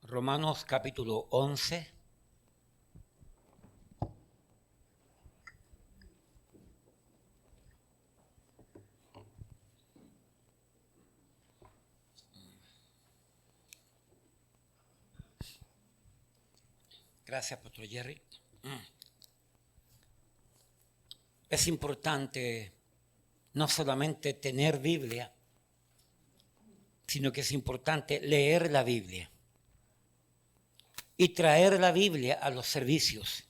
Romanos capítulo 11. Gracias, Pastor Jerry. Es importante no solamente tener Biblia, sino que es importante leer la Biblia y traer la Biblia a los servicios.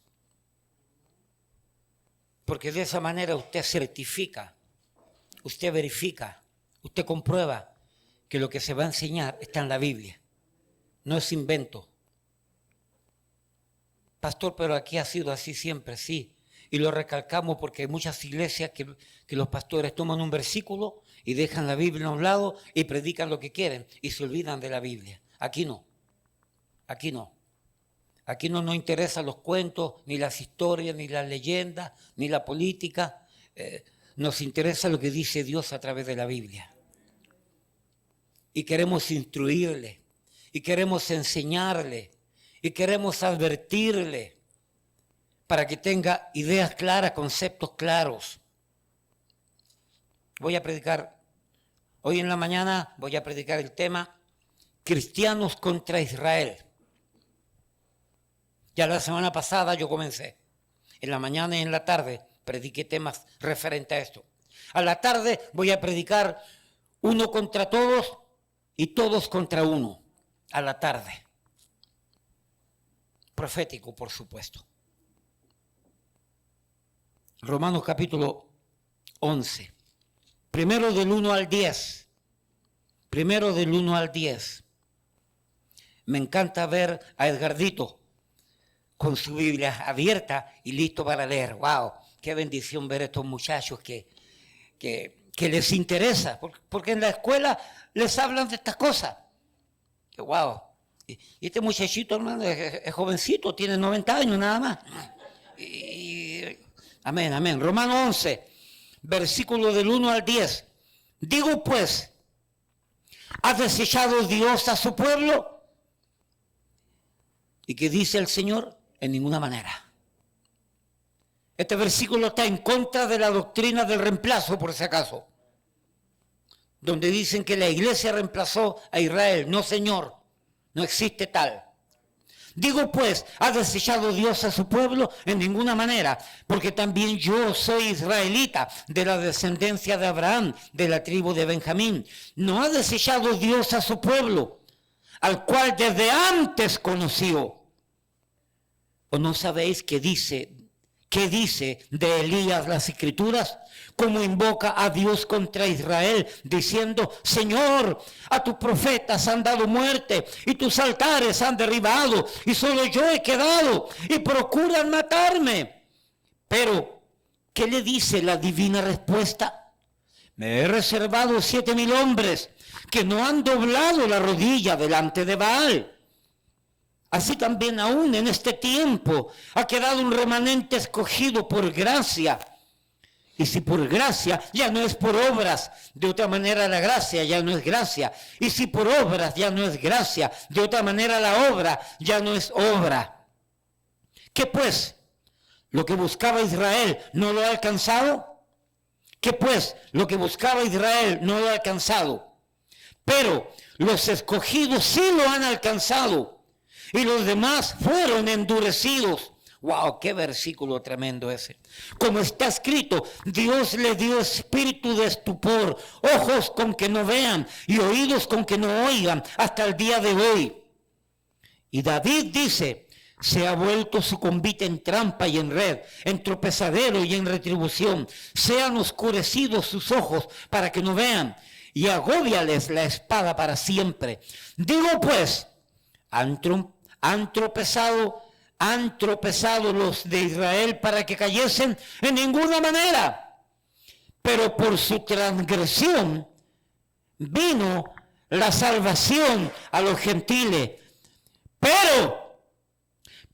Porque de esa manera usted certifica, usted verifica, usted comprueba que lo que se va a enseñar está en la Biblia. No es invento. Pastor, pero aquí ha sido así siempre, sí. Y lo recalcamos porque hay muchas iglesias que los pastores toman un versículo y dejan la Biblia a un lado y predican lo que quieren y se olvidan de la Biblia. Aquí no. Aquí no. Aquí no nos interesan los cuentos, ni las historias, ni las leyendas, ni la política. Nos interesa lo que dice Dios a través de la Biblia. Y queremos instruirle, y queremos enseñarle, y queremos advertirle para que tenga ideas claras, conceptos claros. Voy a predicar, hoy en la mañana voy a predicar el tema Cristianos contra Israel. Ya la semana pasada yo comencé. En la mañana y en la tarde prediqué temas referentes a esto. A la tarde voy a predicar uno contra todos y todos contra uno. A la tarde. Profético, por supuesto. Romanos capítulo 11. Primero del 1 al 10. Primero del 1 al 10. Me encanta ver a Edgardito con su Biblia abierta y listo para leer. ¡Wow! Qué bendición ver a estos muchachos que les interesa, porque en la escuela les hablan de estas cosas. ¡Wow! Y este muchachito, hermano, es jovencito, tiene 90 años nada más. Amén, amén. Romanos 11, versículo del 1 al 10. Digo pues, ¿ha desechado Dios a su pueblo? ¿Y qué dice el Señor? En ninguna manera. Este versículo está en contra de la doctrina del reemplazo, por si acaso. Donde dicen que la iglesia reemplazó a Israel. No, Señor, no existe tal. Digo pues, ¿ha desechado Dios a su pueblo? En ninguna manera, porque también yo soy israelita, de la descendencia de Abraham, de la tribu de Benjamín. ¿No ha desechado Dios a su pueblo, al cual desde antes conoció? ¿O no sabéis qué dice de Elías las Escrituras? Cómo invoca a Dios contra Israel, diciendo: Señor, a tus profetas han dado muerte, y tus altares han derribado, y solo yo he quedado, y procuran matarme. Pero, ¿qué le dice la divina respuesta? Me he reservado 7,000 hombres que no han doblado la rodilla delante de Baal. Así también aún en este tiempo ha quedado un remanente escogido por gracia. Y si por gracia, ya no es por obras. De otra manera la gracia ya no es gracia. Y si por obras ya no es gracia, de otra manera la obra ya no es obra. ¿Qué pues? ¿Lo que buscaba Israel no lo ha alcanzado? ¿Qué pues? Lo que buscaba Israel no lo ha alcanzado. Pero los escogidos sí lo han alcanzado. Y los demás fueron endurecidos. ¡Wow! ¡Qué versículo tremendo ese! Como está escrito, Dios le dio espíritu de estupor, ojos con que no vean y oídos con que no oigan hasta el día de hoy. Y David dice: se ha vuelto su convite en trampa y en red, en tropezadero y en retribución. Sean oscurecidos sus ojos para que no vean, y agóbiales la espada para siempre. Digo pues, han tropezado los de Israel para que cayesen en ninguna manera, pero por su transgresión vino la salvación a los gentiles. Pero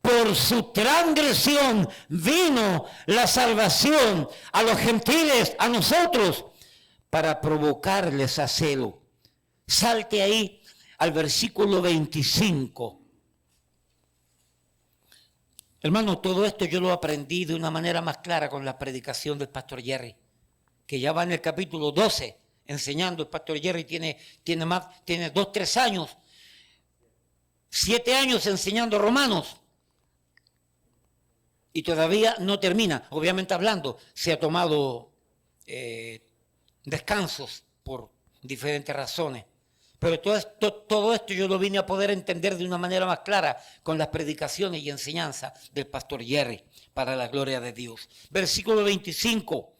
por su transgresión vino la salvación a los gentiles, a nosotros, para provocarles a celo. Salte ahí al versículo 25. Hermano, todo esto yo lo aprendí de una manera más clara con la predicación del pastor Jerry, que ya va en el capítulo 12 enseñando. El pastor Jerry tiene 2, 3 años, 7 años enseñando Romanos y todavía no termina. Obviamente hablando, se ha tomado descansos por diferentes razones. Pero todo esto yo lo vine a poder entender de una manera más clara con las predicaciones y enseñanzas del pastor Jerry, para la gloria de Dios. Versículo 25.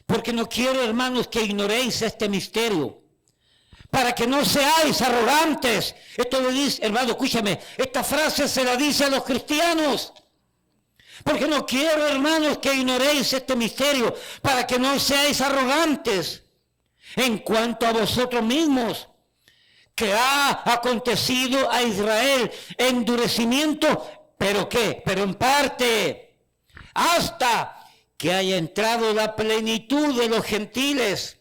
Porque no quiero, hermanos, que ignoréis este misterio, para que no seáis arrogantes. Esto le dice, hermano, escúchame, esta frase se la dice a los cristianos. Porque no quiero, hermanos, que ignoréis este misterio, para que no seáis arrogantes en cuanto a vosotros mismos, que ha acontecido a Israel endurecimiento, ¿pero qué? Pero en parte, hasta que haya entrado la plenitud de los gentiles,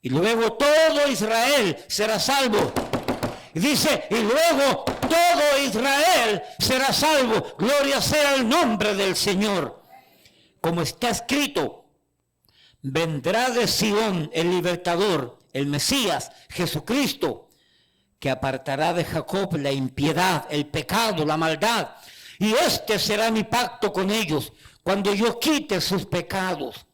y luego todo Israel será salvo. Y dice, y luego todo Israel será salvo. Gloria sea el nombre del Señor. Como está escrito, vendrá de Sion el libertador, el Mesías, Jesucristo, que apartará de Jacob la impiedad, el pecado, la maldad. Y este será mi pacto con ellos, cuando yo quite sus pecados.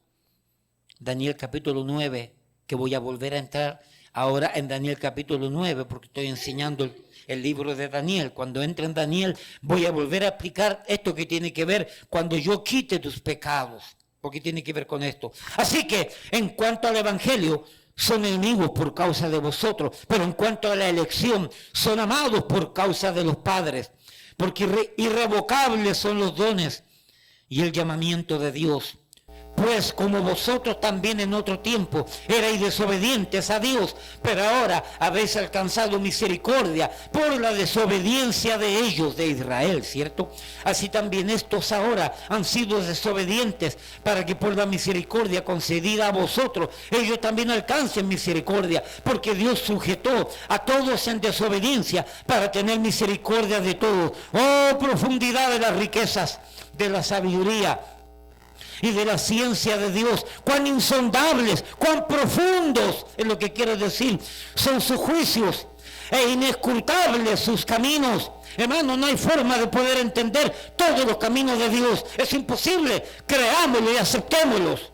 Daniel capítulo 9, que voy a volver a entrar ahora en Daniel capítulo 9, porque estoy enseñando el libro de Daniel. Cuando entre en Daniel voy a volver a explicar esto que tiene que ver cuando yo quite tus pecados, porque tiene que ver con esto. Así que en cuanto al evangelio, son enemigos por causa de vosotros, pero en cuanto a la elección, son amados por causa de los padres, porque irrevocables son los dones y el llamamiento de Dios. Pues como vosotros también en otro tiempo erais desobedientes a Dios, pero ahora habéis alcanzado misericordia por la desobediencia de ellos, de Israel, ¿cierto? Así también estos ahora han sido desobedientes, para que por la misericordia concedida a vosotros, ellos también alcancen misericordia, porque Dios sujetó a todos en desobediencia para tener misericordia de todos. Oh, profundidad de las riquezas, de la sabiduría y de la ciencia de Dios, cuán insondables, cuán profundos, es lo que quiere decir, son sus juicios, e inescrutables sus caminos. Hermano, no hay forma de poder entender todos los caminos de Dios, es imposible. Creámoslo y aceptémoslos,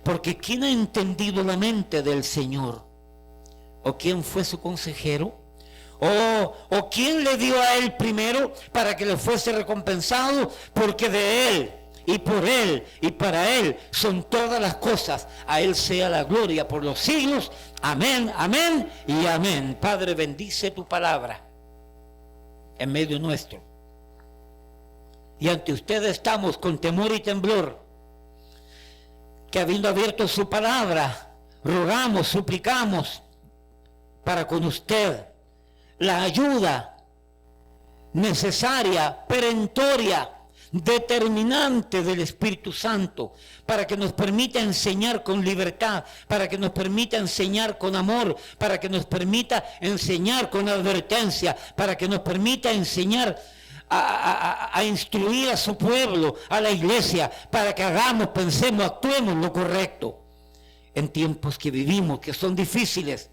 porque ¿quién ha entendido la mente del Señor? ¿O quién fue su consejero? ¿O quién le dio a él primero para que le fuese recompensado? Porque de él, y por él, y para él son todas las cosas. A él sea la gloria por los siglos. Amén, amén y amén. Padre, bendice tu palabra en medio nuestro. Y ante usted estamos con temor y temblor, que habiendo abierto su palabra, rogamos, suplicamos para con usted la ayuda necesaria, perentoria, determinante del Espíritu Santo, para que nos permita enseñar con libertad, para que nos permita enseñar con amor, para que nos permita enseñar con advertencia, para que nos permita enseñar a instruir a su pueblo, a la iglesia, para que hagamos, pensemos, actuemos lo correcto en tiempos que vivimos, que son difíciles.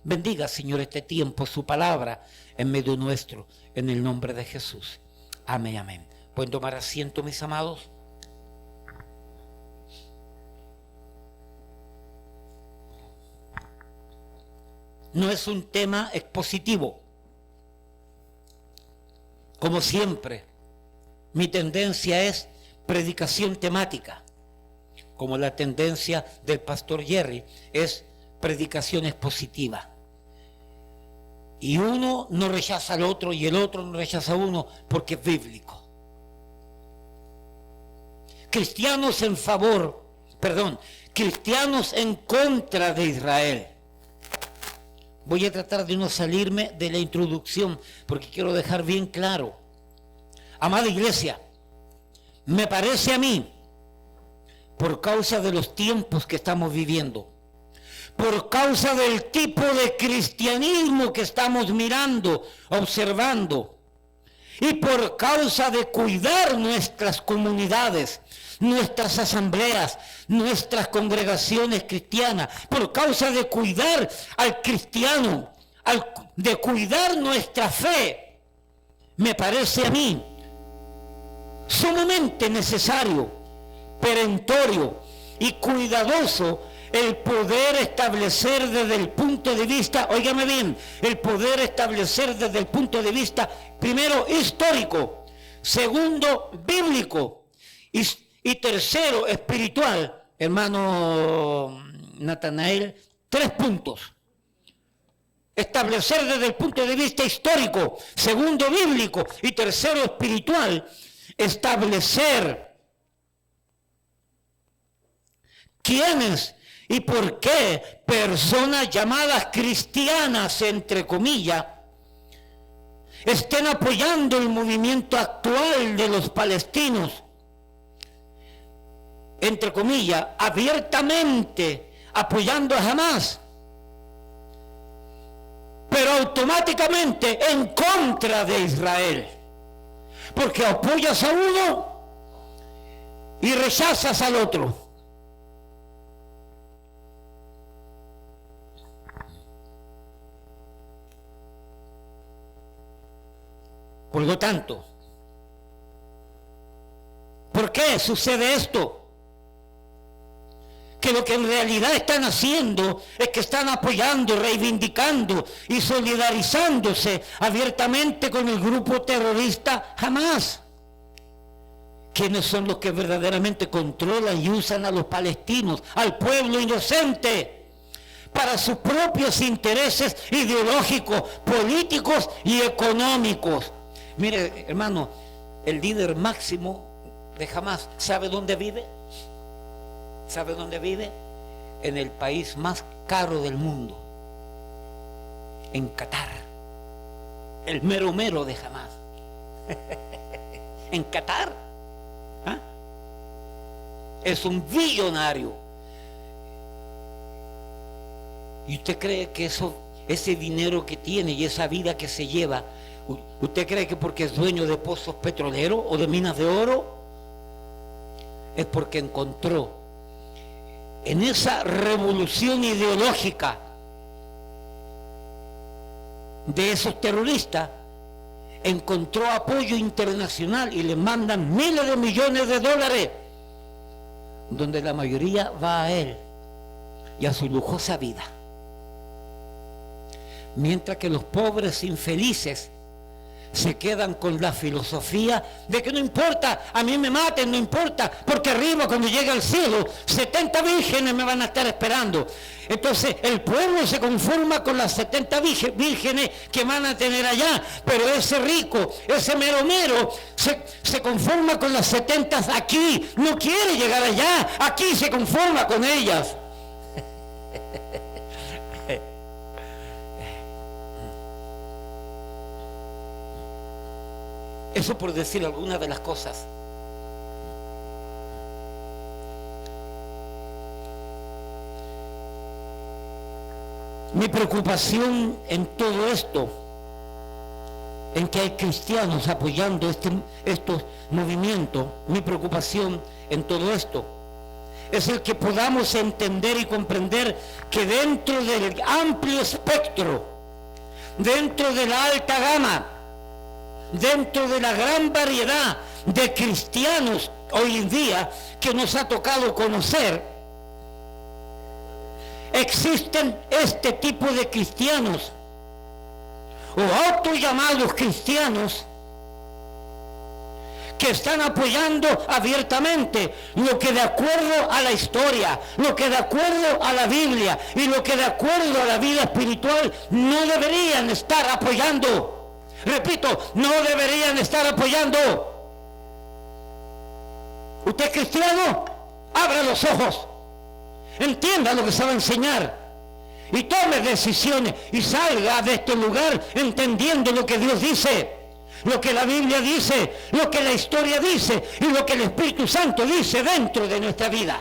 Bendiga, Señor, este tiempo, su palabra en medio nuestro, en el nombre de Jesús. Amén, amén. ¿Pueden tomar asiento, mis amados? No es un tema expositivo. Como siempre, mi tendencia es predicación temática. Como la tendencia del pastor Jerry es predicación expositiva. Y uno no rechaza al otro y el otro no rechaza a uno porque es bíblico. Cristianos cristianos en contra de Israel. Voy a tratar de no salirme de la introducción porque quiero dejar bien claro. Amada iglesia, me parece a mí, por causa de los tiempos que estamos viviendo, por causa del tipo de cristianismo que estamos mirando, observando, y por causa de cuidar nuestras comunidades, nuestras asambleas, nuestras congregaciones cristianas, por causa de cuidar al cristiano, de cuidar nuestra fe, me parece a mí sumamente necesario, perentorio y cuidadoso el poder establecer desde el punto de vista, óigame bien, el poder establecer desde el punto de vista, primero, histórico, segundo, bíblico y tercero, espiritual. Hermano Natanael, 3 puntos. Establecer desde el punto de vista histórico, segundo, bíblico y tercero, espiritual. Establecer quiénes y por qué personas llamadas cristianas, entre comillas, estén apoyando el movimiento actual de los palestinos, entre comillas, abiertamente apoyando a Hamás, pero automáticamente en contra de Israel, porque apoyas a uno y rechazas al otro. Por lo tanto, ¿por qué sucede esto? Que lo que en realidad están haciendo es que están apoyando, reivindicando y solidarizándose abiertamente con el grupo terrorista Hamás. ¿Quiénes son los que verdaderamente controlan y usan a los palestinos, al pueblo inocente, para sus propios intereses ideológicos, políticos y económicos? Mire, hermano, el líder máximo de Hamás, ¿sabe dónde vive? ¿Sabe dónde vive? En el país más caro del mundo, en Qatar. El mero mero de Hamás. En Qatar. ¿Ah? Es un billonario. ¿Y usted cree que ese dinero que tiene y esa vida que se lleva, usted cree que porque es dueño de pozos petroleros o de minas de oro? Es porque encontró en esa revolución ideológica de esos terroristas, encontró apoyo internacional y le mandan miles de millones de dólares, donde la mayoría va a él y a su lujosa vida, mientras que los pobres infelices se quedan con la filosofía de que no importa, a mí me maten, no importa, porque arriba cuando llegue al cielo 70 vírgenes me van a estar esperando. Entonces el pueblo se conforma con las 70 vírgenes que van a tener allá, pero ese rico, ese mero mero se conforma con las 70 aquí, no quiere llegar allá, aquí se conforma con ellas. Eso por decir algunas de las cosas. Mi preocupación en todo esto, en que hay cristianos apoyando estos movimientos, mi preocupación en todo esto es el que podamos entender y comprender que dentro del amplio espectro, dentro de la alta gama, dentro de la gran variedad de cristianos hoy en día que nos ha tocado conocer, existen este tipo de cristianos o autollamados cristianos que están apoyando abiertamente lo que de acuerdo a la historia, lo que de acuerdo a la Biblia y lo que de acuerdo a la vida espiritual no deberían estar apoyando. Repito, no deberían estar apoyando. ¿Usted es cristiano? Abra los ojos, entienda lo que se va a enseñar y tome decisiones y salga de este lugar entendiendo lo que Dios dice, lo que la Biblia dice, lo que la historia dice y lo que el Espíritu Santo dice dentro de nuestra vida.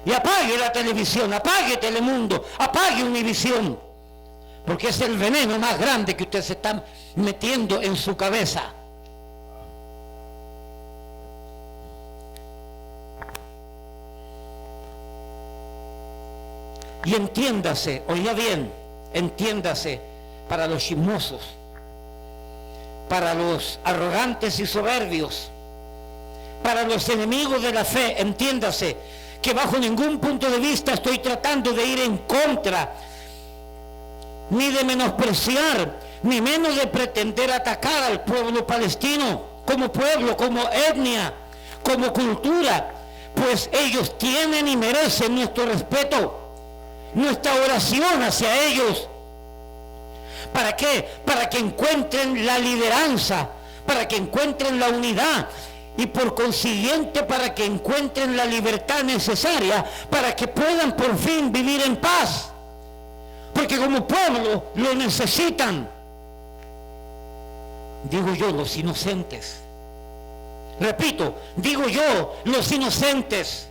Y apague la televisión, apague Telemundo, apague Univisión, Porque es el veneno más grande que usted se está metiendo en su cabeza. Y entiéndase, oiga bien, entiéndase, para los chismosos, para los arrogantes y soberbios, para los enemigos de la fe, entiéndase que bajo ningún punto de vista estoy tratando de ir en contra, ni de menospreciar, ni menos de pretender atacar al pueblo palestino, como pueblo, como etnia, como cultura, pues ellos tienen y merecen nuestro respeto, nuestra oración hacia ellos. ¿Para qué? Para que encuentren la lideranza, para que encuentren la unidad y por consiguiente para que encuentren la libertad necesaria para que puedan por fin vivir en paz. Porque como pueblo lo necesitan. Digo yo, los inocentes. Repito, digo yo, los inocentes.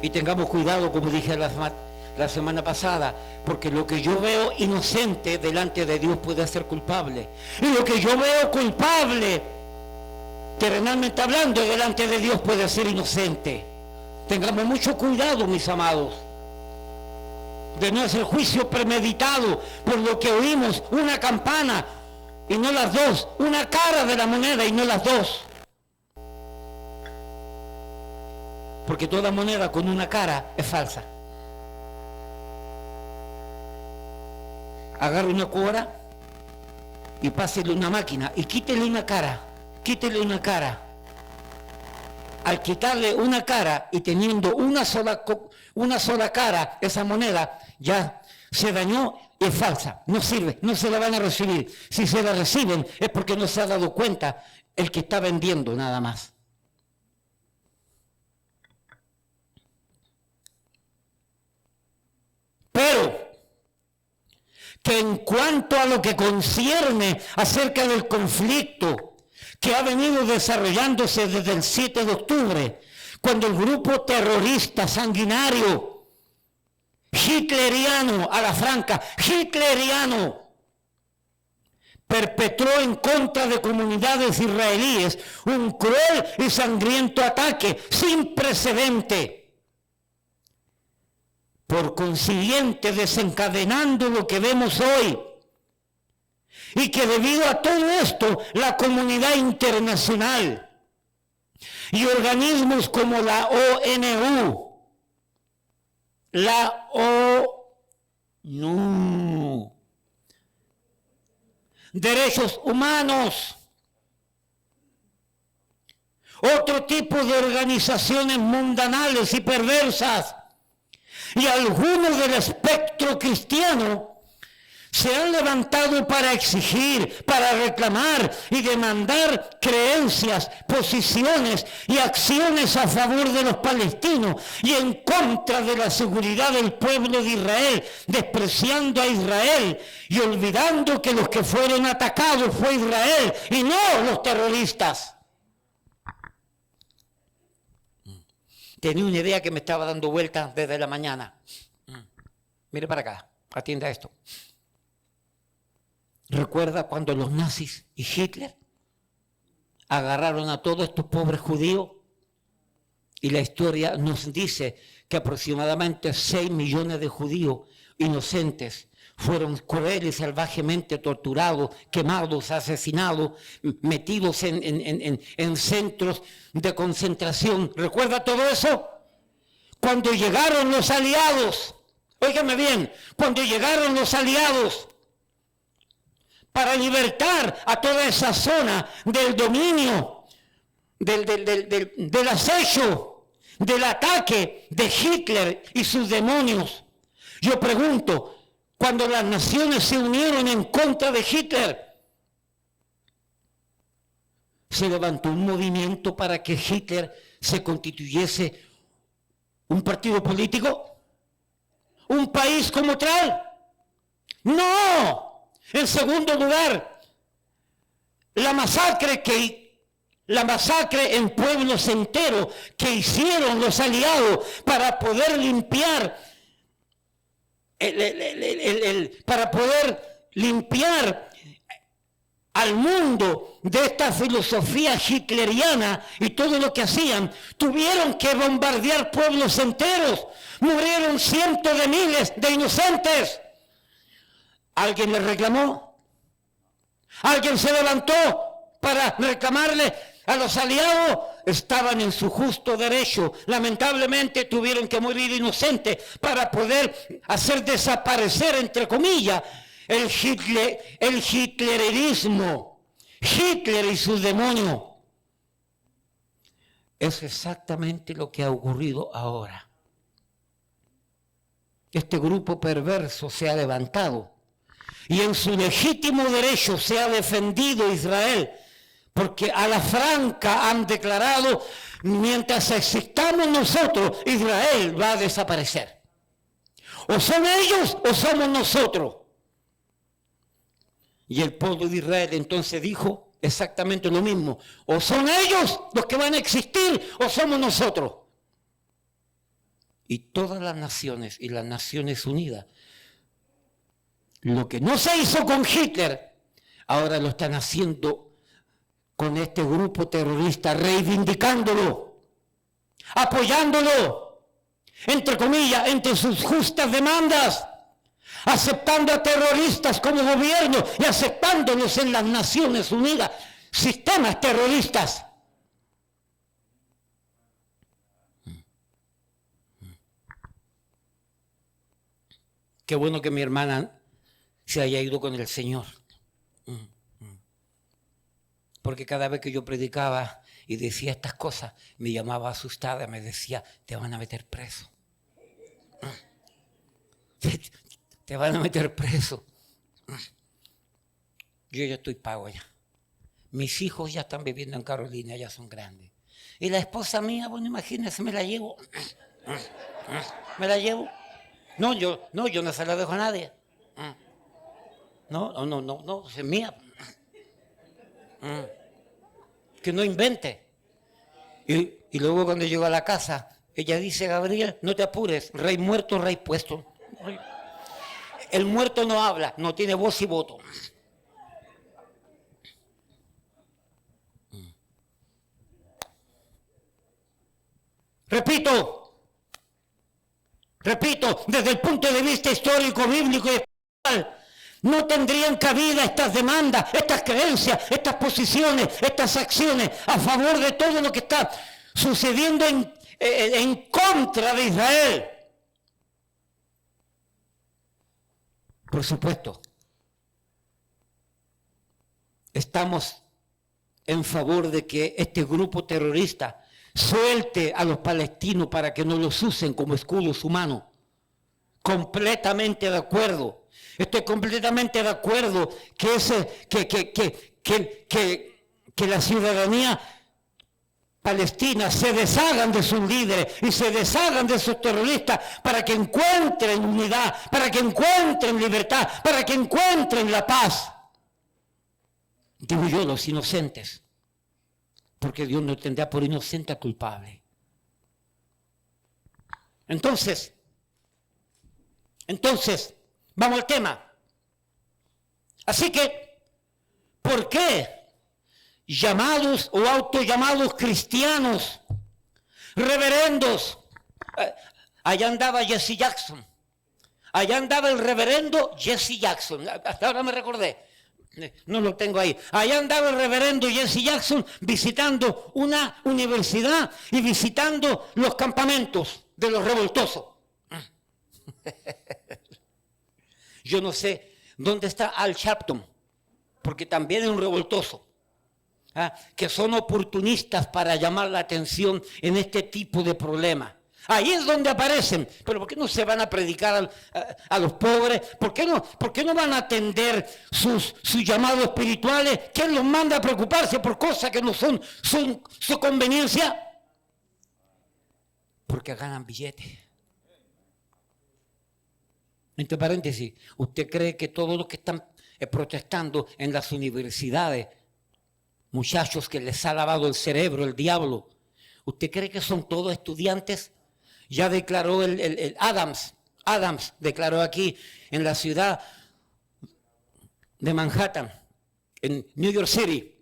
Y tengamos cuidado, como dije la semana pasada, porque lo que yo veo inocente delante de Dios puede ser culpable. Y lo que yo veo culpable, terrenalmente hablando, delante de Dios puede ser inocente. Tengamos mucho cuidado, mis amados, de no hacer juicio premeditado por lo que oímos, una campana y no las dos, una cara de la moneda y no las dos. Porque toda moneda con una cara es falsa. Agarre una cuora y pásele una máquina y quítele una cara, quítele una cara. Al quitarle una cara y teniendo una sola cara, esa moneda ya se dañó, es falsa, no sirve, no se la van a recibir. Si se la reciben es porque no se ha dado cuenta el que está vendiendo nada más. Pero que en cuanto a lo que concierne acerca del conflicto que ha venido desarrollándose desde el 7 de octubre, cuando el grupo terrorista sanguinario, hitleriano, a la franca, hitleriano, perpetró en contra de comunidades israelíes un cruel y sangriento ataque sin precedente. Por consiguiente, desencadenando lo que vemos hoy, y que debido a todo esto, la comunidad internacional y organismos como la ONU, la ONU, derechos humanos, otro tipo de organizaciones mundanales y perversas, y algunos del espectro cristiano se han levantado para exigir, para reclamar y demandar creencias, posiciones y acciones a favor de los palestinos y en contra de la seguridad del pueblo de Israel, despreciando a Israel y olvidando que los que fueron atacados fue Israel y no los terroristas. Tenía una idea que me estaba dando vueltas desde la mañana. Mire para acá, atienda esto. ¿Recuerda cuando los nazis y Hitler agarraron a todos estos pobres judíos? Y la historia nos dice que aproximadamente 6 millones de judíos inocentes fueron cruel y salvajemente torturados, quemados, asesinados, metidos en centros de concentración. ¿Recuerda todo eso? Cuando llegaron los aliados, óigame bien, cuando llegaron los aliados para libertar a toda esa zona del dominio, del acecho, del ataque de Hitler y sus demonios. Yo pregunto, cuando las naciones se unieron en contra de Hitler, ¿se levantó un movimiento para que Hitler se constituyese un partido político? ¿Un país como tal? ¡No! En segundo lugar, la masacre en pueblos enteros que hicieron los aliados para poder limpiar para poder limpiar al mundo de esta filosofía hitleriana y todo lo que hacían, tuvieron que bombardear pueblos enteros, murieron cientos de miles de inocentes. ¿Alguien les reclamó? ¿Alguien se levantó para reclamarle a los aliados? Estaban en su justo derecho. Lamentablemente tuvieron que morir inocentes para poder hacer desaparecer, entre comillas, el hitlerismo. Hitler y su demonio. Es exactamente lo que ha ocurrido ahora. Este grupo perverso se ha levantado y en su legítimo derecho se ha defendido Israel, porque a la franca han declarado: mientras existamos nosotros, Israel va a desaparecer. O son ellos o somos nosotros. Y el pueblo de Israel entonces dijo exactamente lo mismo: o son ellos los que van a existir o somos nosotros. Y todas las naciones y las Naciones Unidas, lo que no se hizo con Hitler, ahora lo están haciendo con este grupo terrorista, reivindicándolo, apoyándolo, entre comillas, entre sus justas demandas, aceptando a terroristas como gobierno y aceptándolos en las Naciones Unidas, sistemas terroristas. Qué bueno que mi hermana se haya ido con el Señor. Porque cada vez que yo predicaba y decía estas cosas, me llamaba asustada, me decía: te van a meter preso. Te van a meter preso. Yo ya estoy pago ya. Mis hijos ya están viviendo en Carolina, ya son grandes. Y la esposa mía, bueno, imagínense, me la llevo. Me la llevo. No, yo no se la dejo a nadie. No, es mía. Que no invente. Y luego cuando llego a la casa, ella dice: Gabriel, no te apures, rey muerto, rey puesto. El muerto no habla, no tiene voz y voto. Repito, desde el punto de vista histórico, bíblico y espiritual, no tendrían cabida estas demandas, estas creencias, estas posiciones, estas acciones a favor de todo lo que está sucediendo en contra de Israel. Por supuesto, estamos en favor de que este grupo terrorista suelte a los palestinos para que no los usen como escudos humanos. Completamente de acuerdo. Estoy completamente de acuerdo que la ciudadanía palestina se deshagan de sus líderes y se deshagan de sus terroristas para que encuentren unidad, para que encuentren libertad, para que encuentren la paz. Digo yo, los inocentes, porque Dios no tendrá por inocente al culpable. Entonces, vamos al tema. Así que, ¿por qué llamados o autollamados cristianos, reverendos? Allá andaba Jesse Jackson. Allá andaba el reverendo Jesse Jackson. Hasta ahora me recordé. No lo tengo ahí. Allá andaba el reverendo Jesse Jackson visitando una universidad y visitando los campamentos de los revoltosos. Yo no sé dónde está Al Sharpton, porque también es un revoltoso, que son oportunistas para llamar la atención en este tipo de problemas. Ahí es donde aparecen. Pero ¿por qué no se van a predicar a los pobres? ¿Por qué no van a atender sus llamados espirituales? ¿Quién los manda a preocuparse por cosas que no son su conveniencia? Porque ganan billetes. Entre paréntesis, ¿usted cree que todos los que están protestando en las universidades, muchachos que les ha lavado el cerebro el diablo, ¿usted cree que son todos estudiantes? Ya declaró el Adams, Adams declaró aquí en la ciudad de Manhattan, en New York City.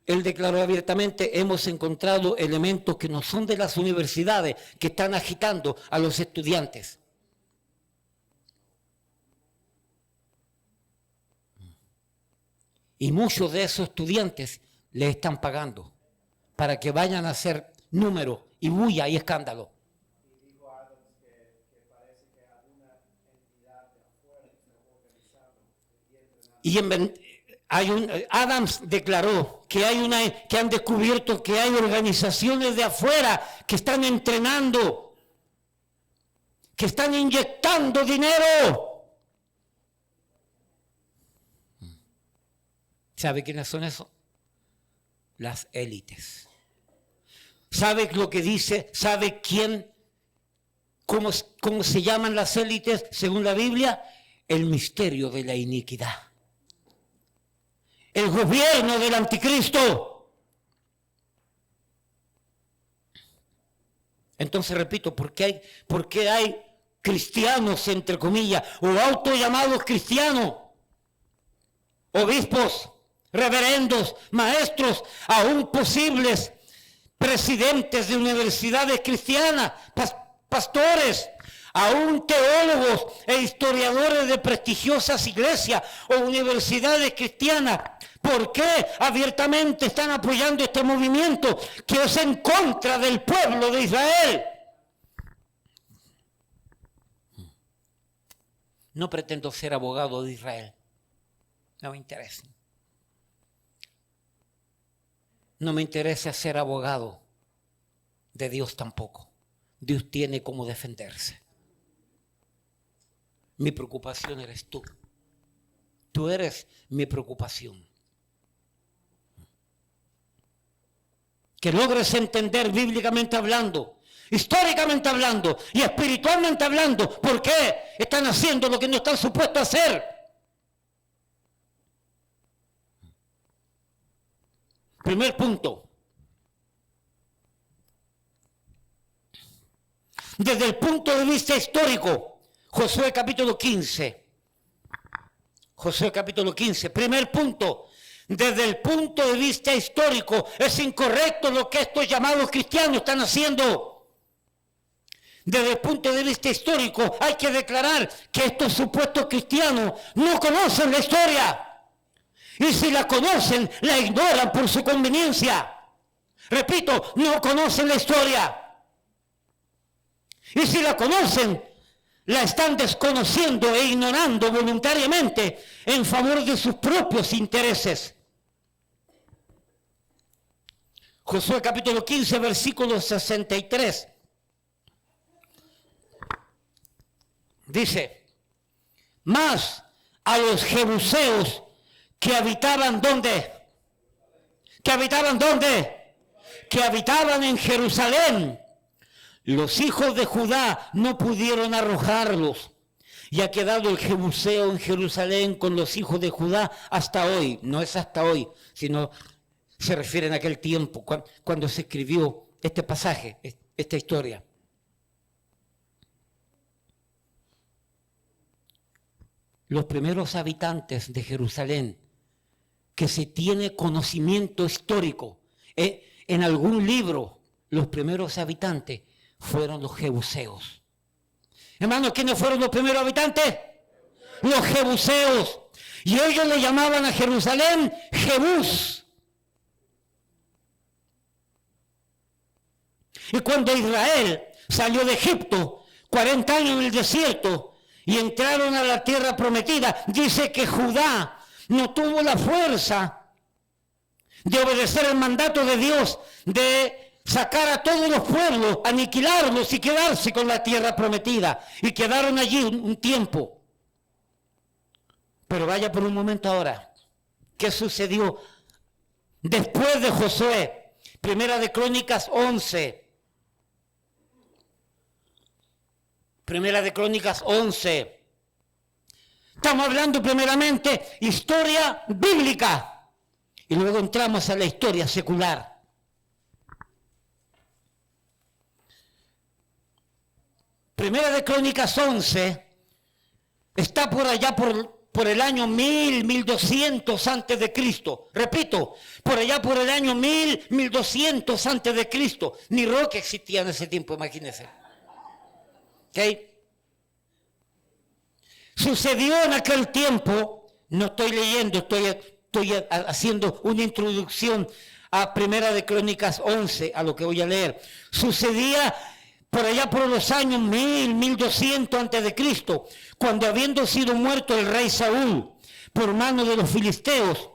Él declaró abiertamente: hemos encontrado elementos que no son de las universidades, que están agitando a los estudiantes. Y muchos de esos estudiantes les están pagando para que vayan a hacer números y bulla y escándalo. Y dijo Adams que parece que alguna entidad de afuera está organizando Adams declaró que que han descubierto que hay organizaciones de afuera que están entrenando, que están inyectando dinero. ¿Sabe quiénes son esos? Las élites. ¿Sabe lo que dice? ¿Sabe quién? ¿Cómo se llaman las élites según la Biblia? El misterio de la iniquidad. El gobierno del anticristo. Entonces repito, ¿por qué hay cristianos, entre comillas, o autollamados cristianos, obispos, reverendos, maestros, aún posibles presidentes de universidades cristianas, pastores, aún teólogos e historiadores de prestigiosas iglesias o universidades cristianas? ¿Por qué abiertamente están apoyando este movimiento que es en contra del pueblo de Israel? No pretendo ser abogado de Israel. No me interesa. No me interesa ser abogado de Dios tampoco. Dios tiene cómo defenderse. Mi preocupación eres tú. Tú eres mi preocupación. Que logres entender bíblicamente hablando, históricamente hablando y espiritualmente hablando por qué están haciendo lo que no están supuestos a hacer. Primer punto. Desde el punto de vista histórico, Josué capítulo 15. Josué capítulo 15. Primer punto. Desde el punto de vista histórico, es incorrecto lo que estos llamados cristianos están haciendo. Desde el punto de vista histórico, hay que declarar que estos supuestos cristianos no conocen la historia. Y si la conocen, la ignoran por su conveniencia. Repito, no conocen la historia. Y si la conocen, la están desconociendo e ignorando voluntariamente en favor de sus propios intereses. Josué capítulo 15, versículo 63. Dice: mas a los jebuseos que habitaban ¿dónde? ¿Que habitaban dónde? Que habitaban en Jerusalén. Los hijos de Judá no pudieron arrojarlos. Y ha quedado el jebuseo en Jerusalén con los hijos de Judá hasta hoy. No es hasta hoy, sino se refiere a aquel tiempo, cuando se escribió este pasaje, esta historia. Los primeros habitantes de Jerusalén, que se tiene conocimiento histórico, en algún libro, los primeros habitantes fueron los jebuseos. Hermanos, ¿quiénes fueron los primeros habitantes? Los jebuseos. Y ellos le llamaban a Jerusalén Jebús. Y cuando Israel salió de Egipto, 40 años en el desierto, y entraron a la tierra prometida, dice que Judá no tuvo la fuerza de obedecer el mandato de Dios, de sacar a todos los pueblos, aniquilarlos y quedarse con la tierra prometida. Y quedaron allí un tiempo. Pero vaya por un momento ahora. ¿Qué sucedió después de Josué? Primera de Crónicas 11. Primera de Crónicas 11. Estamos hablando primeramente historia bíblica. Y luego entramos a la historia secular. Primera de Crónicas 11 está por allá por el año 1200 antes de Cristo. Repito, por allá por el año 1200 antes de Cristo. Ni rock existía en ese tiempo, imagínense. ¿Ok? Sucedió en aquel tiempo, no estoy leyendo, estoy haciendo una introducción a Primera de Crónicas 11, a lo que voy a leer. Sucedía por allá por los años 1200 antes de Cristo, cuando habiendo sido muerto el rey Saúl por mano de los filisteos,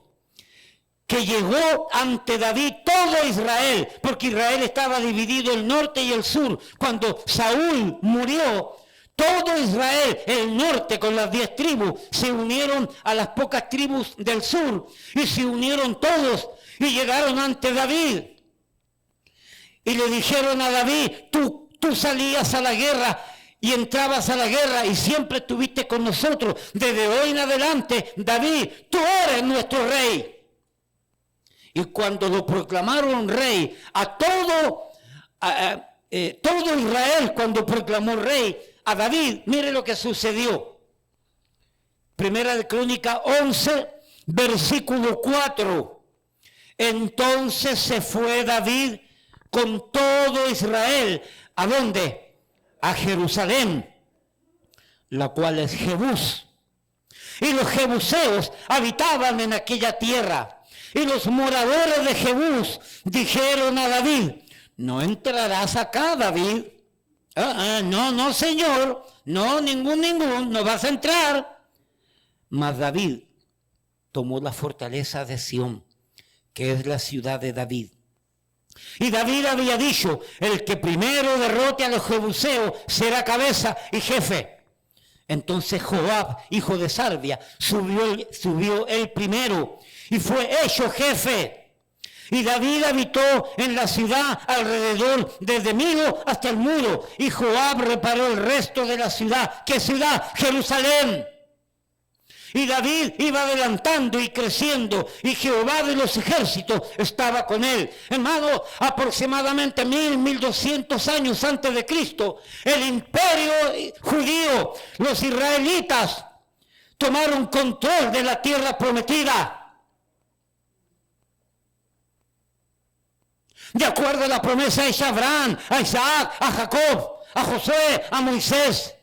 que llegó ante David todo Israel, porque Israel estaba dividido el norte y el sur. Cuando Saúl murió, todo Israel, el norte con las 10 tribus, se unieron a las pocas tribus del sur y se unieron todos y llegaron ante David. Y le dijeron a David, tú salías a la guerra y entrabas a la guerra y siempre estuviste con nosotros. Desde hoy en adelante, David, tú eres nuestro rey. Y cuando lo proclamaron rey, todo Israel, cuando proclamó rey a David, mire lo que sucedió. Primera de Crónica 11, versículo 4. Entonces se fue David con todo Israel. ¿A dónde? A Jerusalén, la cual es Jebús. Y los jebuseos habitaban en aquella tierra. Y los moradores de Jebús dijeron a David, no entrarás acá, David. No, señor, no, ningún, no vas a entrar. Mas David tomó la fortaleza de Sión, que es la ciudad de David. Y David había dicho, el que primero derrote a los jebuseos será cabeza y jefe. Entonces Joab, hijo de Sarvia, subió él primero y fue hecho jefe. Y David habitó en la ciudad alrededor desde Milo hasta el muro. Y Joab reparó el resto de la ciudad. ¿Qué ciudad? Jerusalén. Y David iba adelantando y creciendo, y Jehová de los ejércitos estaba con él. Hermano, aproximadamente 1200 años antes de Cristo, el imperio judío, los israelitas, tomaron control de la tierra prometida. De acuerdo a la promesa hecha a Abraham, a Isaac, a Jacob, a Josué, a Moisés.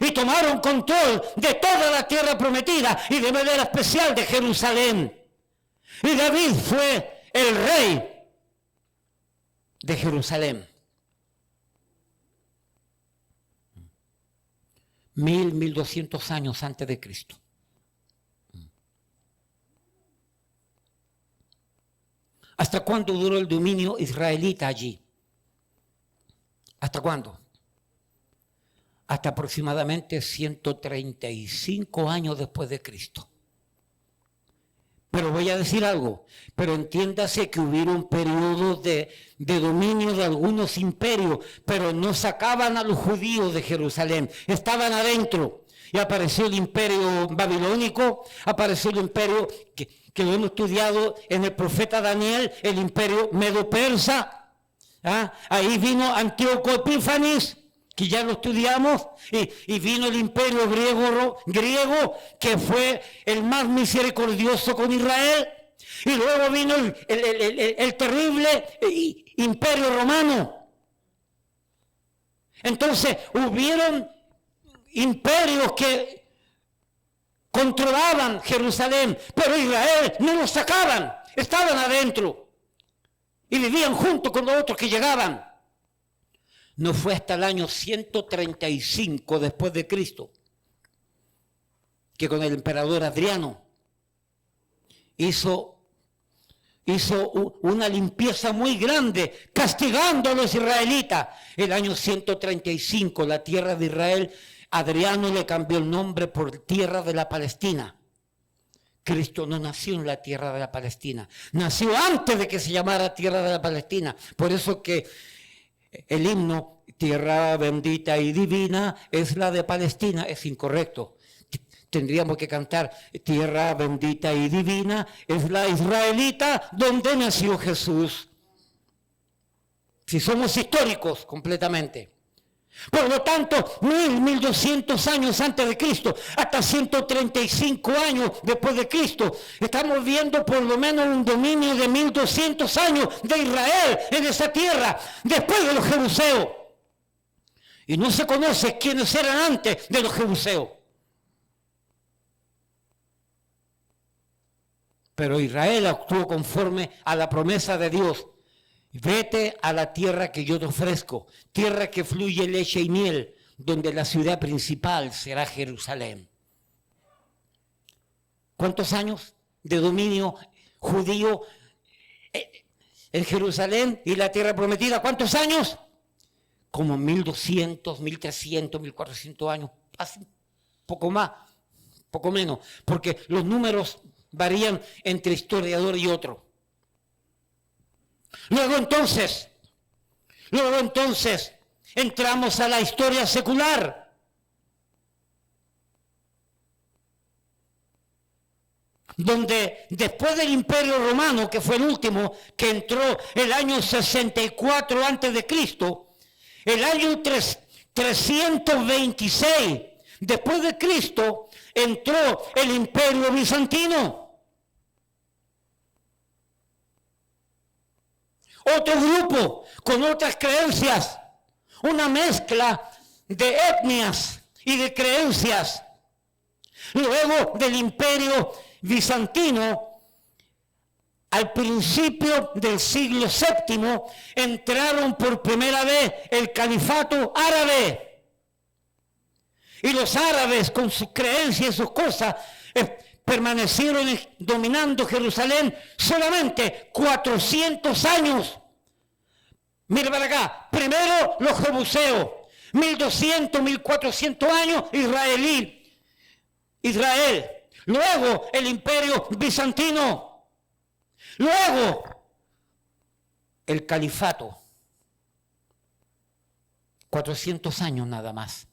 Y tomaron control de toda la tierra prometida y de manera especial de Jerusalén. Y David fue el rey de Jerusalén. 1200 años antes de Cristo. ¿Hasta cuándo duró el dominio israelita allí? ¿Hasta cuándo? Hasta aproximadamente 135 años después de Cristo. Pero voy a decir algo, pero entiéndase que hubieron periodos de dominio de algunos imperios, pero no sacaban a los judíos de Jerusalén, estaban adentro. Y apareció el imperio babilónico, apareció el imperio que lo hemos estudiado en el profeta Daniel, el imperio medo-persa. Ahí vino Antíoco Epífanes, que ya lo estudiamos, y vino el imperio griego, que fue el más misericordioso con Israel, y luego vino el terrible imperio romano. Entonces hubieron imperios que controlaban Jerusalén, pero Israel no los sacaban, estaban adentro, y vivían junto con los otros que llegaban. No fue hasta el año 135 después de Cristo que con el emperador Adriano hizo una limpieza muy grande, castigando a los israelitas. El año 135, la tierra de Israel, Adriano le cambió el nombre por tierra de la Palestina. Cristo no nació en la tierra de la Palestina, nació antes de que se llamara tierra de la Palestina. Por eso que el himno, tierra bendita y divina, es la de Palestina, es incorrecto. Tendríamos que cantar, tierra bendita y divina, es la israelita donde nació Jesús. Si somos históricos completamente. Por lo tanto, 1200 años antes de Cristo, hasta 135 años después de Cristo, estamos viendo por lo menos un dominio de 1200 años de Israel en esa tierra, después de los jebuseos. Y no se conoce quiénes eran antes de los jebuseos. Pero Israel actuó conforme a la promesa de Dios. Vete a la tierra que yo te ofrezco, tierra que fluye leche y miel, donde la ciudad principal será Jerusalén. ¿Cuántos años de dominio judío en Jerusalén y la tierra prometida? ¿Cuántos años? Como 1200, 1300, 1400 años, hace poco más, poco menos, porque los números varían entre historiador y otro. Luego entonces, entramos a la historia secular. Donde después del Imperio Romano, que fue el último, que entró el año 64 antes de Cristo, el año 326 después de Cristo, entró el Imperio Bizantino. Otro grupo con otras creencias, una mezcla de etnias y de creencias. Luego del Imperio Bizantino, al principio del siglo VII, entraron por primera vez el califato árabe. Y los árabes, con sus creencias y sus cosas, permanecieron dominando Jerusalén solamente 400 años. Mira para acá, primero los jebuseos, 1200, 1400 años Israel. Luego el Imperio Bizantino. Luego el califato. 400 años nada más.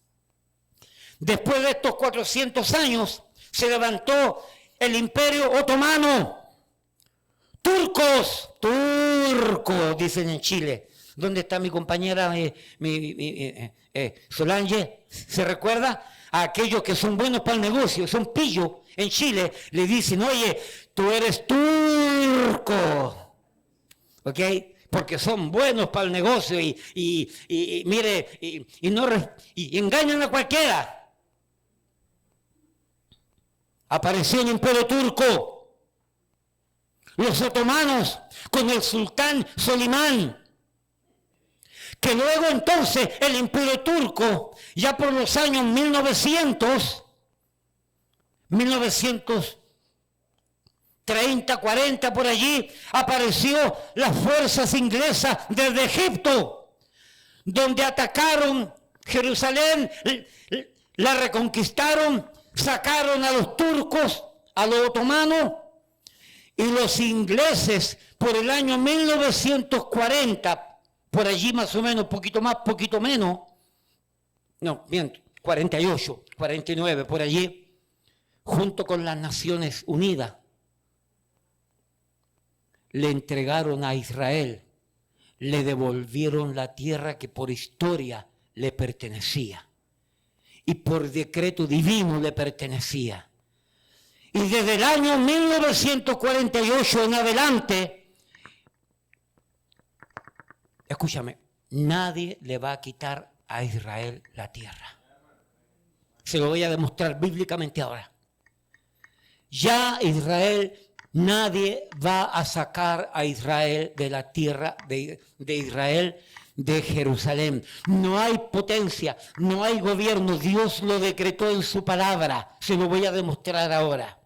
Después de estos 400 años se levantó el Imperio Otomano. Turcos, dicen en Chile. ¿Dónde está mi compañera Solange? ¿Se recuerda? A aquellos que son buenos para el negocio, son pillos en Chile, le dicen, oye, tú eres turco. ¿Ok? Porque son buenos para el negocio y engañan a cualquiera. Apareció el Imperio Turco, los otomanos con el sultán Solimán, que luego entonces el Imperio Turco, ya por los años 1930, 40 por allí, apareció las fuerzas inglesas desde Egipto, donde atacaron Jerusalén, la reconquistaron, sacaron a los turcos, a los otomanos, y los ingleses por el año 1940, por allí más o menos, poquito más, poquito menos, no, miento, 48, 49, por allí, junto con las Naciones Unidas, le entregaron a Israel, le devolvieron la tierra que por historia le pertenecía y por decreto divino le pertenecía. Y desde el año 1948 en adelante, escúchame, nadie le va a quitar a Israel la tierra. Se lo voy a demostrar bíblicamente ahora. Ya Israel, nadie va a sacar a Israel de la tierra de Israel, de Jerusalén. No hay potencia, no hay gobierno. Dios lo decretó en su palabra. Se lo voy a demostrar ahora.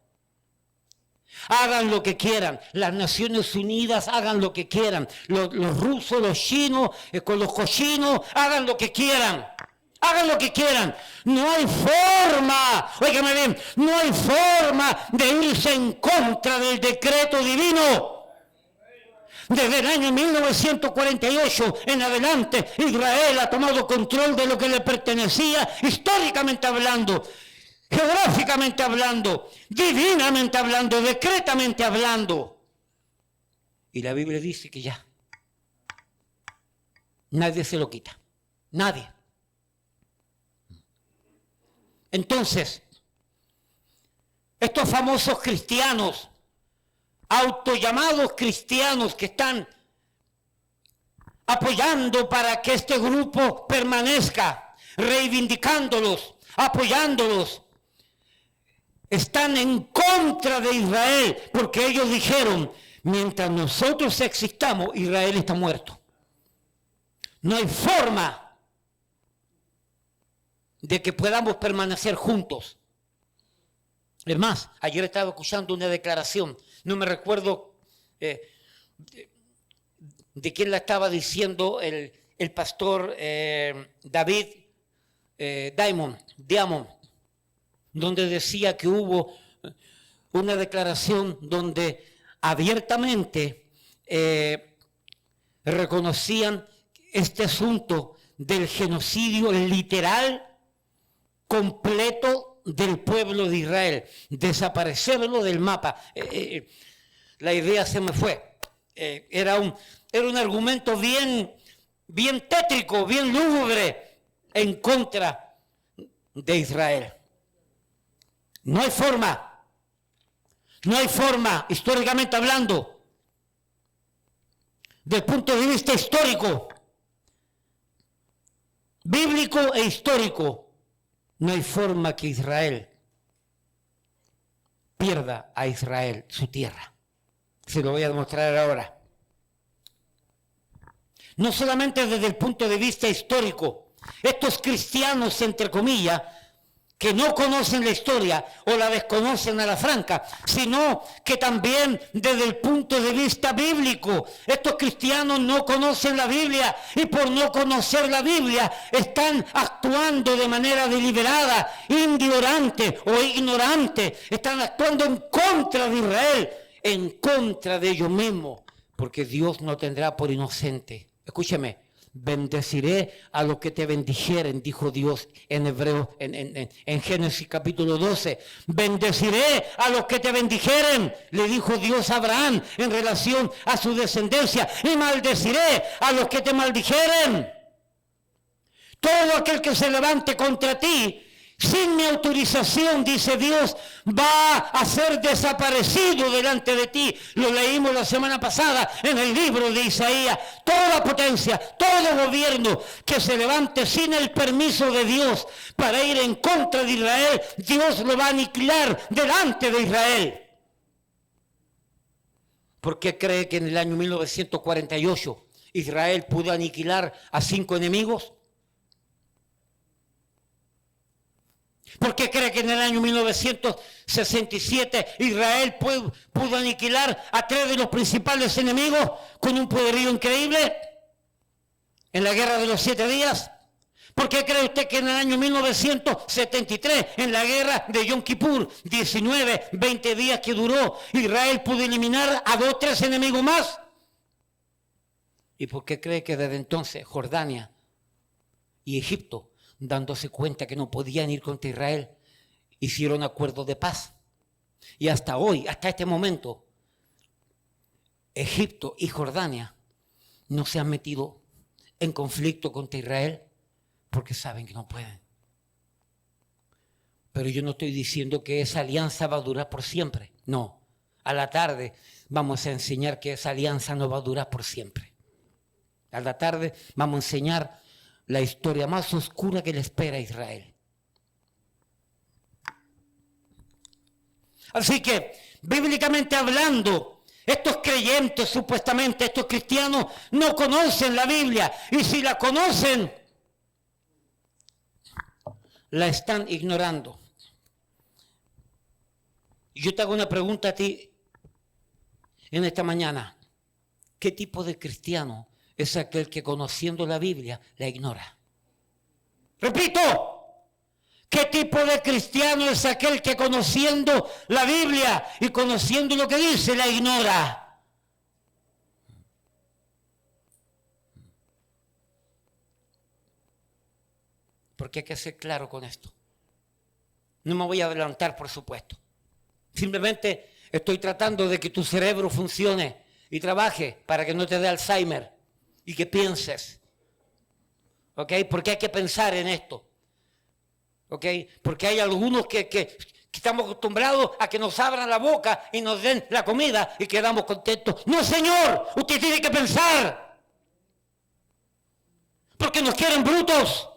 Hagan lo que quieran, las Naciones Unidas hagan lo que quieran, los rusos, los chinos, con los cochinos, hagan lo que quieran. Hagan lo que quieran. No hay forma, óigame bien, no hay forma de irse en contra del decreto divino. Desde el año 1948 en adelante, Israel ha tomado control de lo que le pertenecía, históricamente hablando, geográficamente hablando, divinamente hablando, decretamente hablando. Y la Biblia dice que ya nadie se lo quita, nadie. Entonces, estos famosos cristianos, autollamados cristianos que están apoyando para que este grupo permanezca, reivindicándolos, apoyándolos, están en contra de Israel, porque ellos dijeron, mientras nosotros existamos, Israel está muerto. No hay forma de que podamos permanecer juntos. Es más, ayer estaba escuchando una declaración, no me recuerdo de quién la estaba diciendo el pastor David Diamond, donde decía que hubo una declaración donde abiertamente reconocían este asunto del genocidio literal, completo del pueblo de Israel, desaparecerlo del mapa. La idea se me fue. Era un argumento bien tétrico, bien lúgubre en contra de Israel. No hay forma, históricamente hablando, del punto de vista histórico, bíblico e histórico, no hay forma que Israel pierda a Israel su tierra. Se lo voy a demostrar ahora. No solamente desde el punto de vista histórico, estos cristianos, entre comillas, que no conocen la historia o la desconocen a la franca, sino que también desde el punto de vista bíblico. Estos cristianos no conocen la Biblia y por no conocer la Biblia están actuando de manera deliberada, indolente o ignorante. Están actuando en contra de Israel, en contra de ellos mismos, porque Dios no tendrá por inocente. Escúcheme. Bendeciré a los que te bendijeren, dijo Dios en Hebreo, en Génesis capítulo 12. Bendeciré a los que te bendijeren, le dijo Dios a Abraham en relación a su descendencia. Y maldeciré a los que te maldijeren. Todo aquel que se levante contra ti, sin mi autorización, dice Dios, va a ser desaparecido delante de ti. Lo leímos la semana pasada en el libro de Isaías. Toda potencia, todo gobierno que se levante sin el permiso de Dios para ir en contra de Israel, Dios lo va a aniquilar delante de Israel. ¿Por qué cree que en el año 1948 Israel pudo aniquilar a 5 enemigos? ¿Por qué cree que en el año 1967 Israel pudo aniquilar a 3 de los principales enemigos con un poderío increíble en la guerra de los 7 días? ¿Por qué cree usted que en el año 1973, en la guerra de Yom Kippur, 20 días que duró, Israel pudo eliminar a 2 o 3 enemigos más? ¿Y por qué cree que desde entonces Jordania y Egipto, dándose cuenta que no podían ir contra Israel, hicieron acuerdos de paz? Y hasta hoy, hasta este momento, Egipto y Jordania no se han metido en conflicto contra Israel porque saben que no pueden. Pero yo no estoy diciendo que esa alianza va a durar por siempre. No, a la tarde vamos a enseñar que esa alianza no va a durar por siempre. A la tarde vamos a enseñar la historia más oscura que le espera a Israel. Así que, bíblicamente hablando, estos creyentes, supuestamente estos cristianos, no conocen la Biblia. Y si la conocen, la están ignorando. Y yo te hago una pregunta a ti en esta mañana. ¿Qué tipo de cristiano es aquel que conociendo la Biblia la ignora? Repito, ¿qué tipo de cristiano es aquel que conociendo la Biblia y conociendo lo que dice la ignora? Porque hay que ser claro con esto. No me voy a adelantar, por supuesto. Simplemente estoy tratando de que tu cerebro funcione y trabaje para que no te dé Alzheimer y que pienses. ¿Ok? Porque hay que pensar en esto. ¿Ok? Porque hay algunos que estamos acostumbrados a que nos abran la boca y nos den la comida y quedamos contentos. No, Señor, usted tiene que pensar. Porque nos quieren brutos,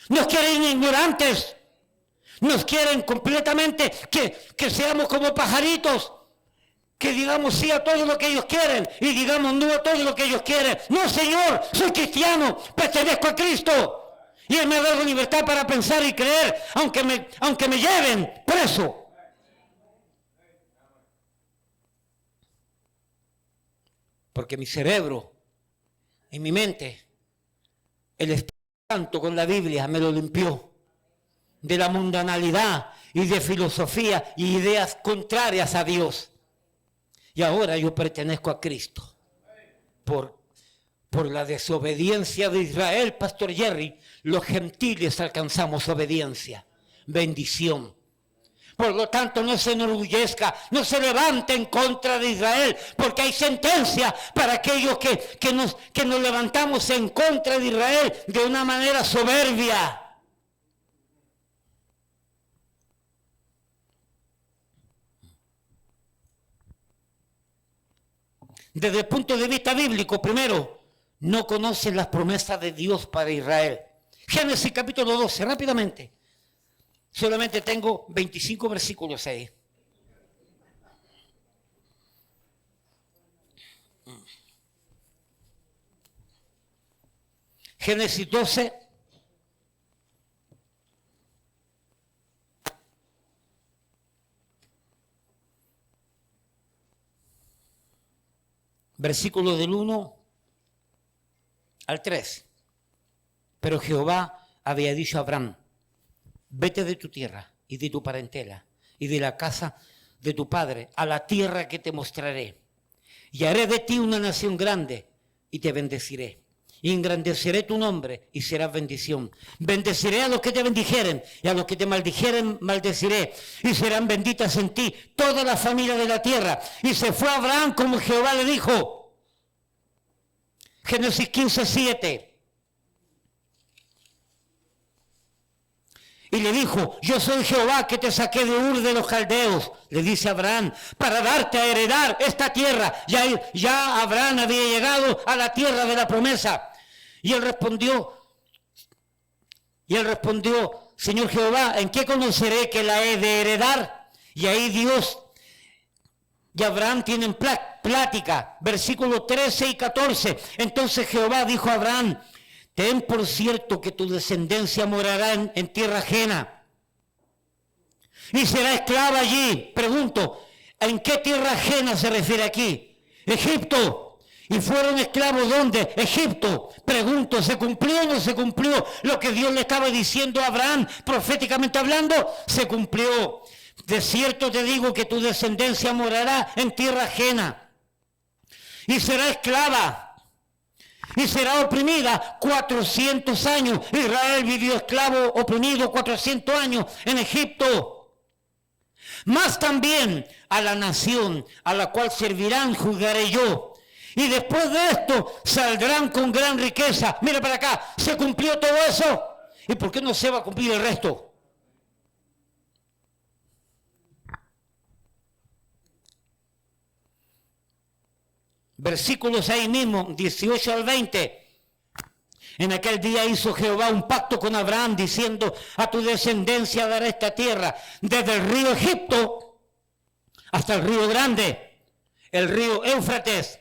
nos quieren ignorantes, nos quieren completamente que seamos como pajaritos, que digamos sí a todo lo que ellos quieren y digamos no a todo lo que ellos quieren. No, Señor, soy cristiano, pertenezco a Cristo. Y Él me ha dado libertad para pensar y creer, aunque me lleven preso. Porque mi cerebro y mi mente, el Espíritu Santo con la Biblia me lo limpió de la mundanalidad y de filosofía y ideas contrarias a Dios. Y ahora yo pertenezco a Cristo. Por la desobediencia de Israel, Pastor Jerry, los gentiles alcanzamos obediencia, bendición. Por lo tanto, no se enorgullezca, no se levante en contra de Israel, porque hay sentencia para aquellos que nos levantamos en contra de Israel de una manera soberbia. Desde el punto de vista bíblico, primero, no conocen las promesas de Dios para Israel. Génesis capítulo 12, rápidamente. Solamente tengo 25 versículos ahí. Génesis 12. Versículo del 1 al 3. Pero Jehová había dicho a Abraham: vete de tu tierra y de tu parentela y de la casa de tu padre a la tierra que te mostraré. Y haré de ti una nación grande y te bendeciré. Y engrandeceré tu nombre y serás bendición. Bendeciré a los que te bendijeren y a los que te maldijeren maldeciré. Y serán benditas en ti toda la familia de la tierra. Y se fue Abraham como Jehová le dijo. Génesis 15, 7. Y le dijo: yo soy Jehová que te saqué de Ur de los Caldeos, le dice Abraham, para darte a heredar esta tierra. Ya Abraham había llegado a la tierra de la promesa. Y él respondió, Señor Jehová, ¿en qué conoceré que la he de heredar? Y ahí Dios y Abraham tienen plática, versículos 13 y 14. Entonces Jehová dijo a Abraham: ten por cierto que tu descendencia morará en tierra ajena y será esclava allí. Pregunto, ¿en qué tierra ajena se refiere aquí? Egipto. ¿Y fueron esclavos dónde? Egipto. Pregunto, ¿se cumplió o no se cumplió lo que Dios le estaba diciendo a Abraham, proféticamente hablando? Se cumplió. De cierto te digo que tu descendencia morará en tierra ajena y será esclava y será oprimida 400 años. Israel vivió esclavo, oprimido 400 años en Egipto. Más también a la nación a la cual servirán juzgaré yo. Y después de esto saldrán con gran riqueza. Mira para acá, ¿se cumplió todo eso? ¿Y por qué no se va a cumplir el resto? Versículos ahí mismo, 18 al 20. En aquel día hizo Jehová un pacto con Abraham, diciendo: a tu descendencia daré esta tierra, desde el río Egipto hasta el río Grande, el río Éufrates.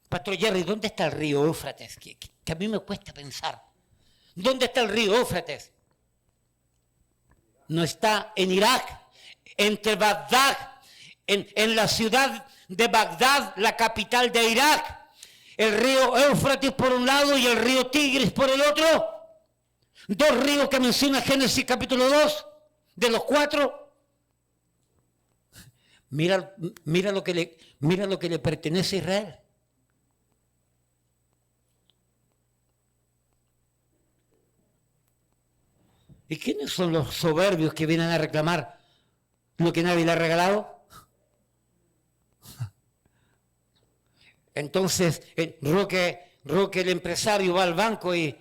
Pastor Jerry, ¿dónde está el río Éufrates? Que a mí me cuesta pensar. ¿Dónde está el río Éufrates? No está en Irak, entre Bagdad, en la ciudad de Bagdad, la capital de Irak. El río Éufrates por un lado y el río Tigris por el otro. Dos ríos que menciona Génesis capítulo 2, de los 4. Mira lo que le pertenece a Israel. ¿Y quiénes son los soberbios que vienen a reclamar lo que nadie le ha regalado? Entonces, Roque el empresario va al banco y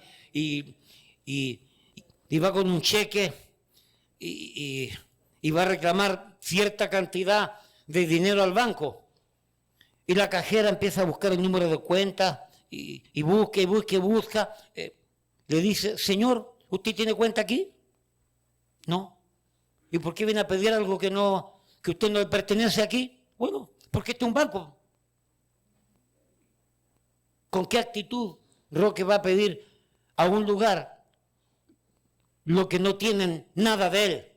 y va con un cheque y va a reclamar cierta cantidad de dinero al banco. Y la cajera empieza a buscar el número de cuenta y busca. Le dice, señor, ¿usted tiene cuenta aquí? No. ¿Y por qué viene a pedir algo que usted no le pertenece aquí? Bueno, porque este es un banco. ¿Con qué actitud Roque va a pedir a un lugar lo que no tienen nada de él?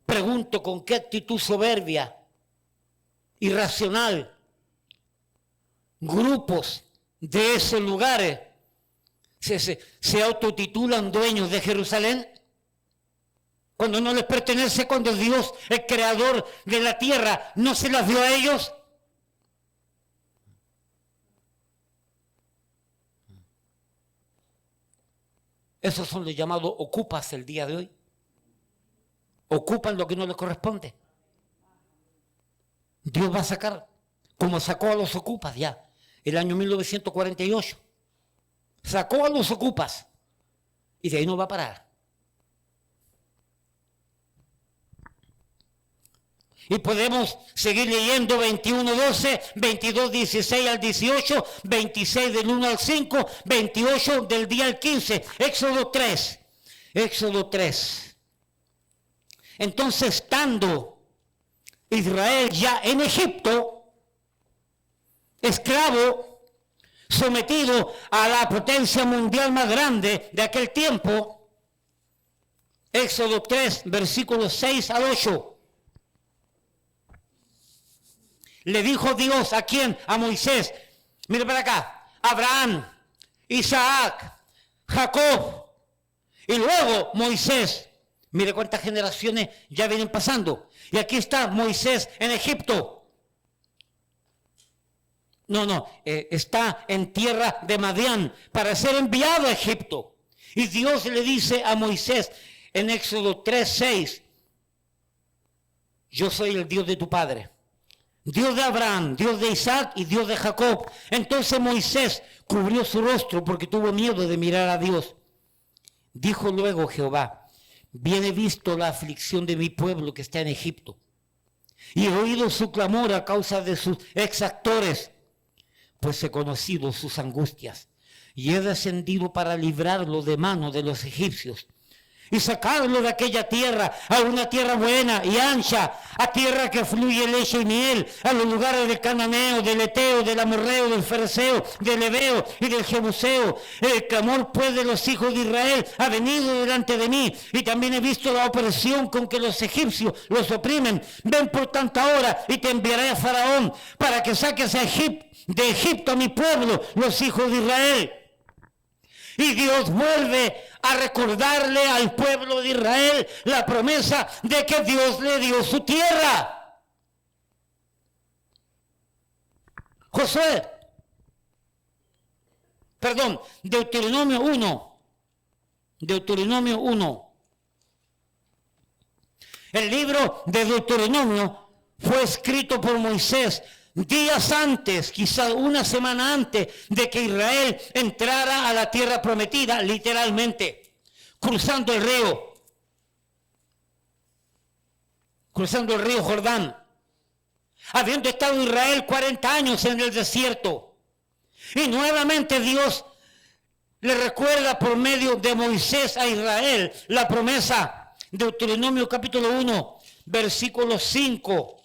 Pregunto, ¿con qué actitud soberbia, irracional, grupos de esos lugares se autotitulan dueños de Jerusalén? Cuando no les pertenece, cuando Dios, el creador de la tierra, no se las dio a ellos. Esos son los llamados ocupas el día de hoy. Ocupan lo que no les corresponde. Dios va a sacar, como sacó a los ocupas ya, el año 1948. Sacó a los ocupas y de ahí no va a parar. Y podemos seguir leyendo 21:12, 22:16 al 18, 26 del 1 al 5, 28 del día al 15, Éxodo 3. Éxodo 3. Entonces, estando Israel ya en Egipto, esclavo, sometido a la potencia mundial más grande de aquel tiempo, Éxodo 3, versículos 6 al 8. Le dijo Dios, ¿a quién? A Moisés. Mire para acá. Abraham, Isaac, Jacob. Y luego Moisés. Mire cuántas generaciones ya vienen pasando. Y aquí está Moisés en Egipto. Está en tierra de Madián para ser enviado a Egipto. Y Dios le dice a Moisés en Éxodo 3:6, yo soy el Dios de tu padre. Dios de Abraham, Dios de Isaac y Dios de Jacob. Entonces Moisés cubrió su rostro porque tuvo miedo de mirar a Dios. Dijo luego Jehová, bien he visto la aflicción de mi pueblo que está en Egipto, y he oído su clamor a causa de sus exactores, pues he conocido sus angustias, y he descendido para librarlo de mano de los egipcios, y sacarlo de aquella tierra a una tierra buena y ancha, a tierra que fluye leche y miel, a los lugares del cananeo, del eteo, del amorreo, del fereceo, del heveo y del jebuseo. El clamor pues de los hijos de Israel ha venido delante de mí, y también he visto la opresión con que los egipcios los oprimen. Ven por tanto ahora y te enviaré a Faraón para que saques de Egipto a mi pueblo, los hijos de Israel. Y Dios vuelve a recordarle al pueblo de Israel la promesa de que Dios le dio su tierra. Deuteronomio 1. Deuteronomio 1. El libro de Deuteronomio fue escrito por Moisés días antes, quizás una semana antes de que Israel entrara a la tierra prometida, literalmente, cruzando el río Jordán, habiendo estado Israel 40 años en el desierto. Y nuevamente Dios le recuerda por medio de Moisés a Israel la promesa. Deuteronomio capítulo 1, versículo 5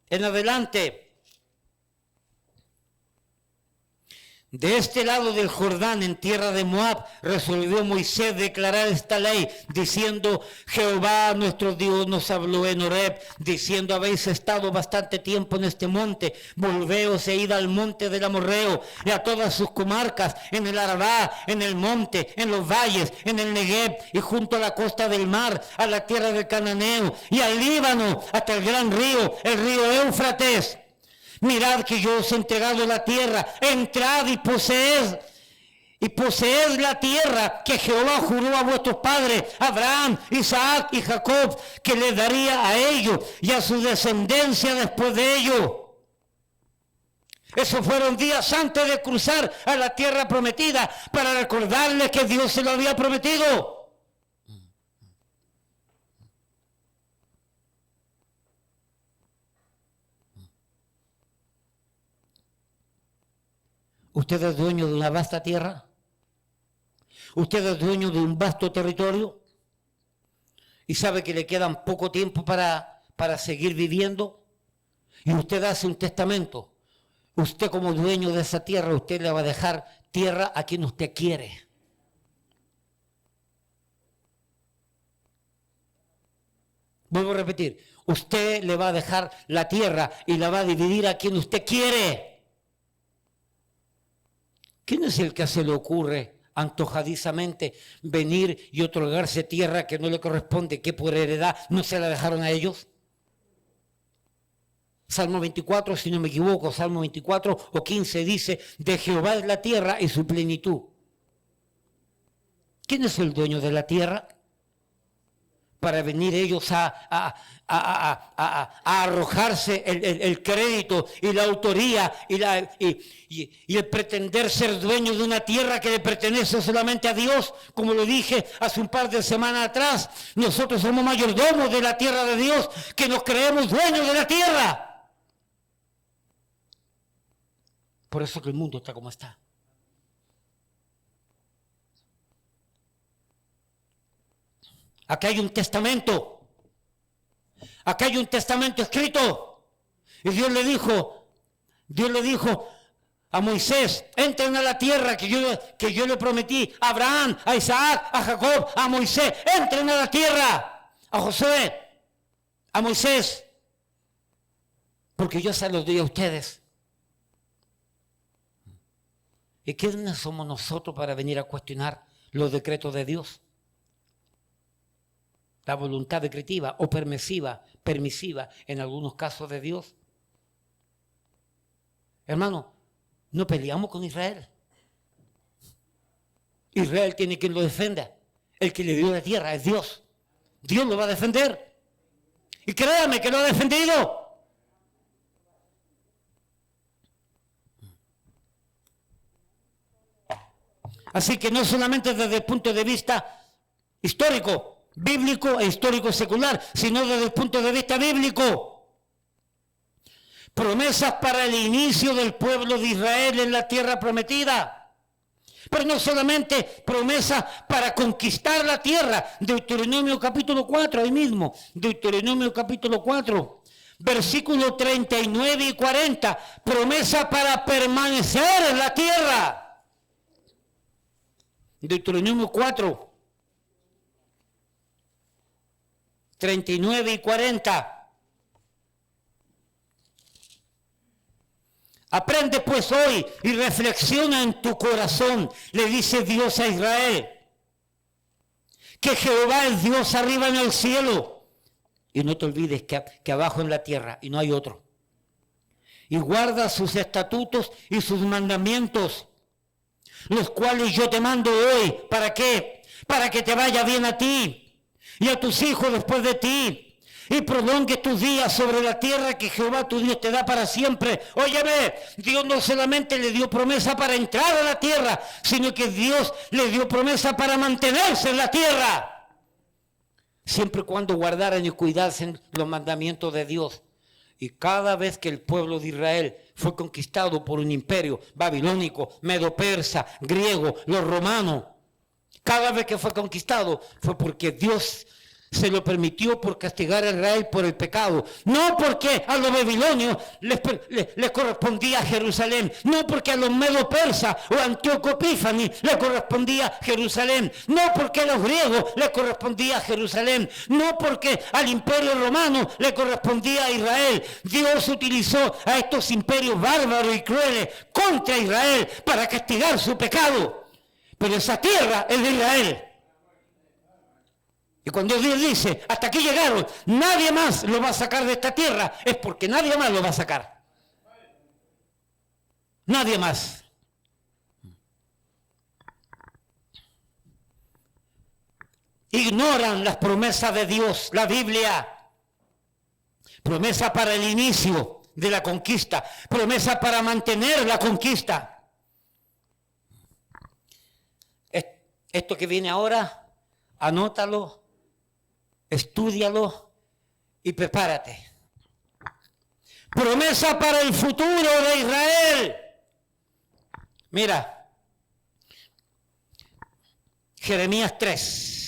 en adelante. De este lado del Jordán, en tierra de Moab, resolvió Moisés declarar esta ley, diciendo, Jehová nuestro Dios nos habló en Horeb, diciendo, habéis estado bastante tiempo en este monte, volveos e id al monte del Amorreo, y a todas sus comarcas, en el Arabá, en el monte, en los valles, en el Negev, y junto a la costa del mar, a la tierra del Cananeo, y al Líbano, hasta el gran río, el río Éufrates. Mirad que yo os he entregado la tierra, entrad y poseed la tierra que Jehová juró a vuestros padres, Abraham, Isaac y Jacob, que les daría a ellos y a su descendencia después de ellos. Esos fueron días antes de cruzar a la tierra prometida, para recordarles que Dios se lo había prometido. ¿Usted es dueño de una vasta tierra? ¿Usted es dueño de un vasto territorio? ¿Y sabe que le quedan poco tiempo para seguir viviendo? Y usted hace un testamento. Usted como dueño de esa tierra, usted le va a dejar tierra a quien usted quiere. Vuelvo a repetir, usted le va a dejar la tierra y la va a dividir a quien usted quiere. ¿Quién es el que se le ocurre antojadizamente venir y otorgarse tierra que no le corresponde, que por heredad no se la dejaron a ellos? Salmo 24, si no me equivoco, Salmo 24 o 15 dice, de Jehová es la tierra y su plenitud. ¿Quién es el dueño de la tierra? Para venir ellos a arrojarse el crédito y la autoría y el pretender ser dueño de una tierra que le pertenece solamente a Dios. Como lo dije hace un par de semanas atrás, nosotros somos mayordomos de la tierra de Dios, que nos creemos dueños de la tierra. Por eso que el mundo está como está. Acá hay un testamento. Acá hay un testamento escrito. Y Dios le dijo a Moisés, entren a la tierra que yo le prometí a Abraham, a Isaac, a Jacob, a Moisés. Entren a la tierra. A Josué, a Moisés. Porque yo se los doy a ustedes. ¿Y quiénes somos nosotros para venir a cuestionar los decretos de Dios? La voluntad decretiva o permisiva en algunos casos de Dios. Hermano, no peleamos con Israel. Israel tiene quien lo defienda. El que le dio la tierra es Dios. Dios lo va a defender. Y créame que lo ha defendido. Así que no solamente desde el punto de vista histórico, bíblico e histórico secular, sino desde el punto de vista bíblico. Promesas para el inicio del pueblo de Israel en la tierra prometida. Pero no solamente promesas para conquistar la tierra. Deuteronomio capítulo 4, ahí mismo. Deuteronomio capítulo 4, versículos 39 y 40. Promesa para permanecer en la tierra. Deuteronomio 4, 39 y 40. Aprende pues hoy y reflexiona en tu corazón, le dice Dios a Israel, que Jehová es Dios arriba en el cielo. Y no te olvides que abajo en la tierra y no hay otro. Y guarda sus estatutos y sus mandamientos, los cuales yo te mando hoy. ¿Para qué? Para que te vaya bien a ti y a tus hijos después de ti, y prolongues tus días sobre la tierra que Jehová tu Dios te da para siempre. Óyeme, Dios no solamente le dio promesa para entrar a la tierra, sino que Dios le dio promesa para mantenerse en la tierra, siempre y cuando guardaran y cuidasen los mandamientos de Dios. Y cada vez que el pueblo de Israel fue conquistado por un imperio babilónico, medo-persa, griego, los romanos, cada vez que fue conquistado fue porque Dios se lo permitió por castigar a Israel por el pecado. No porque a los babilonios les correspondía Jerusalén. No porque a los medo-persas o a Antíoco Epífanes les correspondía Jerusalén. No porque a los griegos les correspondía Jerusalén. No porque al imperio romano le correspondía a Israel. Dios utilizó a estos imperios bárbaros y crueles contra Israel para castigar su pecado. Pero esa tierra es de Israel. Y cuando Dios dice, hasta aquí llegaron, nadie más lo va a sacar de esta tierra, es porque nadie más lo va a sacar. Nadie más. Ignoran las promesas de Dios, la Biblia. Promesa para el inicio de la conquista, promesa para mantener la conquista. Esto que viene ahora, anótalo, estúdialo y prepárate. Promesa para el futuro de Israel. Mira, Jeremías 3.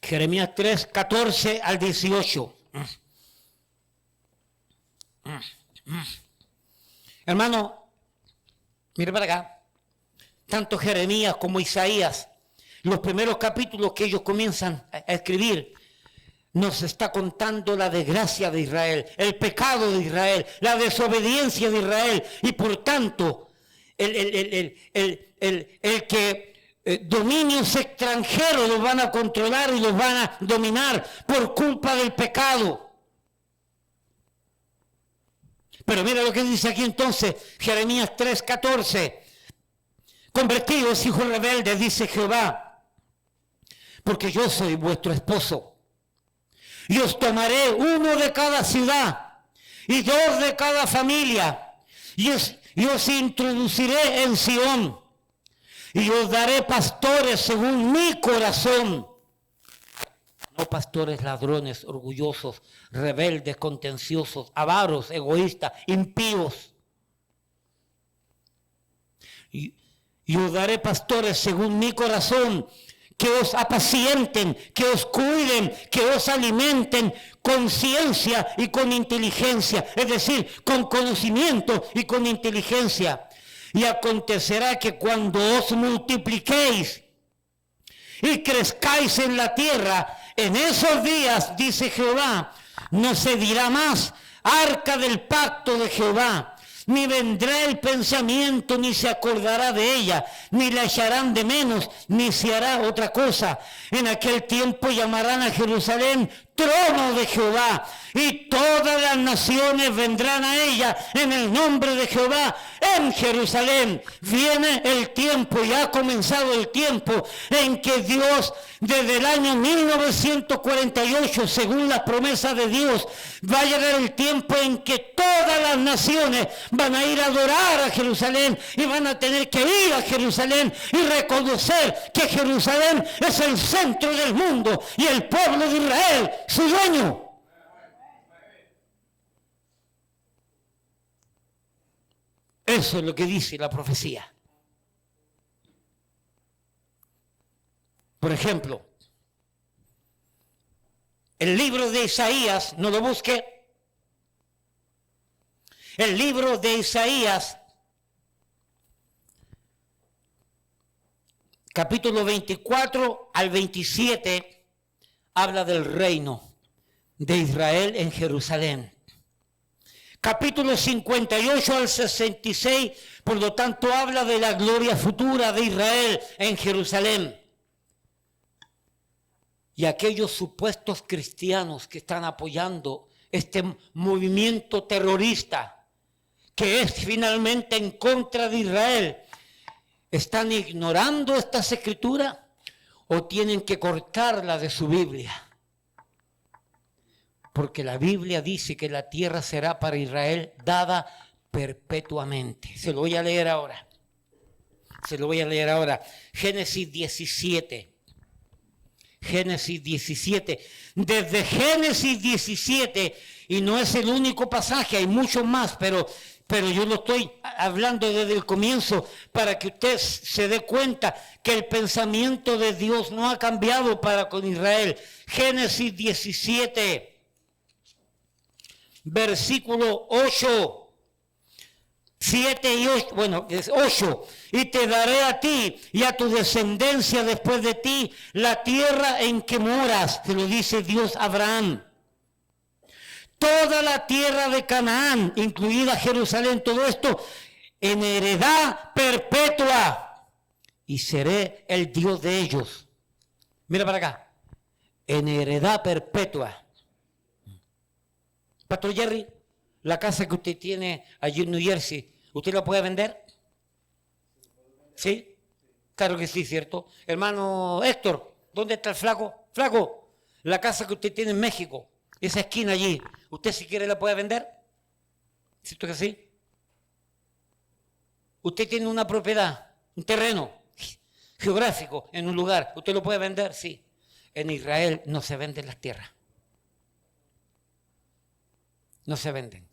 Jeremías 3, 14 al 18. Hermano, mire para acá. Tanto Jeremías como Isaías, los primeros capítulos que ellos comienzan a escribir, nos está contando la desgracia de Israel, el pecado de Israel, la desobediencia de Israel, y por tanto, el que dominios extranjeros los van a controlar y los van a dominar por culpa del pecado. Pero mira lo que dice aquí entonces, Jeremías 3:14. Convertidos, hijos rebeldes, dice Jehová, porque yo soy vuestro esposo. Y os tomaré uno de cada ciudad y dos de cada familia, y os introduciré en Sión, y os daré pastores según mi corazón. No pastores ladrones, orgullosos, rebeldes, contenciosos, avaros, egoístas, impíos. Y os daré pastores según mi corazón, que os apacienten, que os cuiden, que os alimenten con ciencia y con inteligencia, es decir, con conocimiento y con inteligencia. Y acontecerá que cuando os multipliquéis y crezcáis en la tierra, en esos días, dice Jehová, no se dirá más arca del pacto de Jehová, ni vendrá el pensamiento, ni se acordará de ella, ni la echarán de menos, ni se hará otra cosa. En aquel tiempo llamarán a Jerusalén trono de Jehová, y todas las naciones vendrán a ella en el nombre de Jehová en Jerusalén. Viene el tiempo, y ha comenzado el tiempo, en que Dios, desde el año 1948, según la promesa de Dios, va a llegar el tiempo en que todas las naciones van a ir a adorar a Jerusalén, y van a tener que ir a Jerusalén y reconocer que Jerusalén es el centro del mundo y el pueblo de Israel su dueño. Eso es lo que dice la profecía. Por ejemplo, el libro de Isaías, no lo busque. El libro de Isaías, capítulo 24 al 27, habla del reino de Israel en Jerusalén. Capítulo 58 al 66, por lo tanto, habla de la gloria futura de Israel en Jerusalén. Y aquellos supuestos cristianos que están apoyando este movimiento terrorista, que es finalmente en contra de Israel, ¿están ignorando estas escrituras o tienen que cortarla de su Biblia? Porque la Biblia dice que la tierra será para Israel dada perpetuamente. Se lo voy a leer ahora. Génesis 17. Génesis 17. Desde Génesis 17, y no es el único pasaje, hay muchos más, pero yo lo estoy hablando desde el comienzo para que usted se dé cuenta que el pensamiento de Dios no ha cambiado para con Israel. Génesis 17. Versículo 8, 7 y 8, bueno, es 8. Y te daré a ti y a tu descendencia después de ti la tierra en que moras, te lo dice Dios a Abraham. Toda la tierra de Canaán, incluida Jerusalén, todo esto en heredad perpetua, y seré el Dios de ellos. Mira para acá, en heredad perpetua. Pastor Jerry, la casa que usted tiene allí en New Jersey, ¿usted la puede vender? ¿Sí? Claro que sí, ¿cierto? Hermano Héctor, ¿dónde está el flaco? Flaco, la casa que usted tiene en México, esa esquina allí, ¿usted si quiere la puede vender? ¿Cierto que sí? Usted tiene una propiedad, un terreno, geográfico en un lugar. ¿Usted lo puede vender? Sí. En Israel no se venden las tierras. No se venden.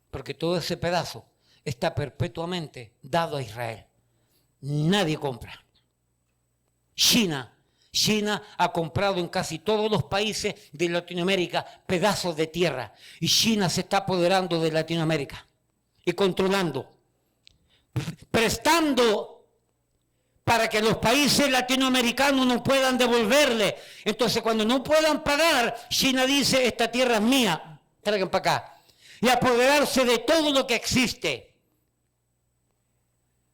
Porque todo ese pedazo está perpetuamente dado a Israel. Nadie compra. China ha comprado en casi todos los países de Latinoamérica pedazos de tierra. Y China se está apoderando de Latinoamérica y controlando, prestando para que los países latinoamericanos no puedan devolverle. Entonces, cuando no puedan pagar, China dice, esta tierra es mía, traigan para acá. Y apoderarse de todo lo que existe.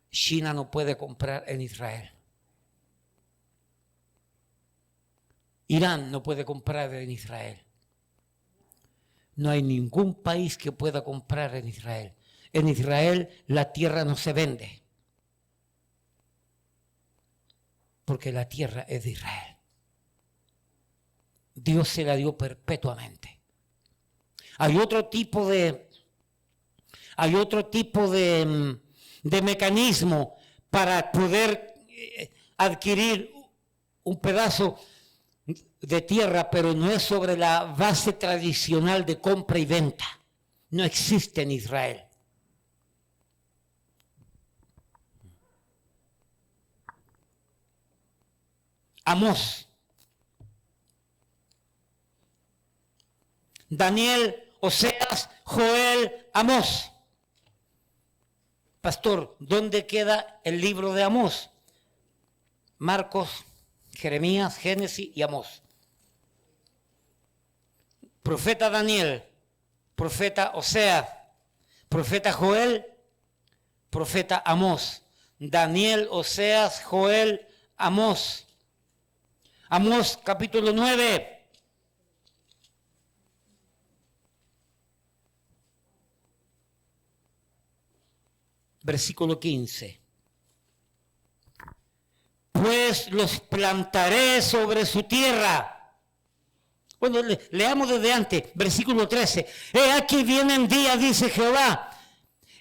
China no puede comprar en Israel. Irán no puede comprar en Israel. No hay ningún país que pueda comprar en Israel. En Israel la tierra no se vende. Porque la tierra es de Israel. Dios se la dio perpetuamente. Hay otro tipo de mecanismo para poder adquirir un pedazo de tierra, pero no es sobre la base tradicional de compra y venta. No existe en Israel. Amós, Daniel, Oseas, Joel, Amós. Pastor, ¿dónde queda el libro de Amós? Marcos, Jeremías, Génesis y Amós. Profeta Daniel, profeta Oseas, profeta Joel, profeta Amós. Daniel, Oseas, Joel, Amós. Amós capítulo 9. Versículo 15. Pues los plantaré sobre su tierra. Bueno, leamos desde antes, versículo 13. He aquí vienen días, dice Jehová,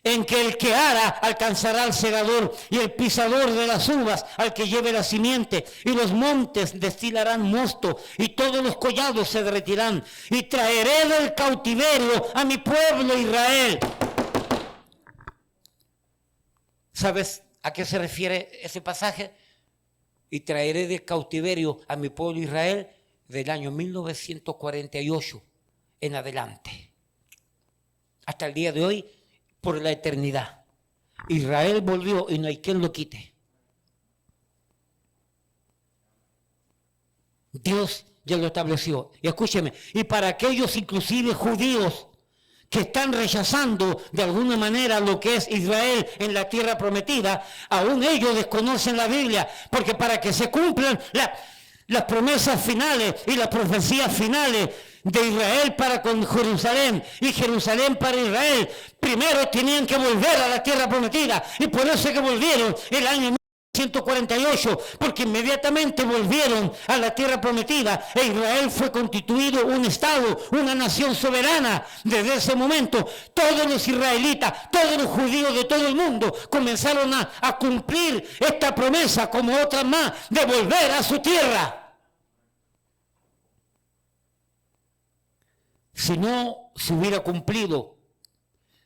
en que el que ara alcanzará al segador, y el pisador de las uvas al que lleve la simiente, y los montes destilarán mosto, y todos los collados se derretirán, y traeré del cautiverio a mi pueblo Israel. ¿Sabes a qué se refiere ese pasaje? Y traeré de cautiverio a mi pueblo Israel del año 1948 en adelante. Hasta el día de hoy, por la eternidad. Israel volvió y no hay quien lo quite. Dios ya lo estableció. Y escúcheme, y para aquellos inclusive judíos que están rechazando de alguna manera lo que es Israel en la tierra prometida, aún ellos desconocen la Biblia, porque para que se cumplan las promesas finales y las profecías finales de Israel para con Jerusalén y Jerusalén para Israel, primero tenían que volver a la tierra prometida, y por eso es que volvieron el año 1948, porque inmediatamente volvieron a la tierra prometida e Israel fue constituido un estado, una nación soberana. Desde ese momento todos los israelitas, todos los judíos de todo el mundo comenzaron a cumplir esta promesa como otra más de volver a su tierra. Si no se hubiera cumplido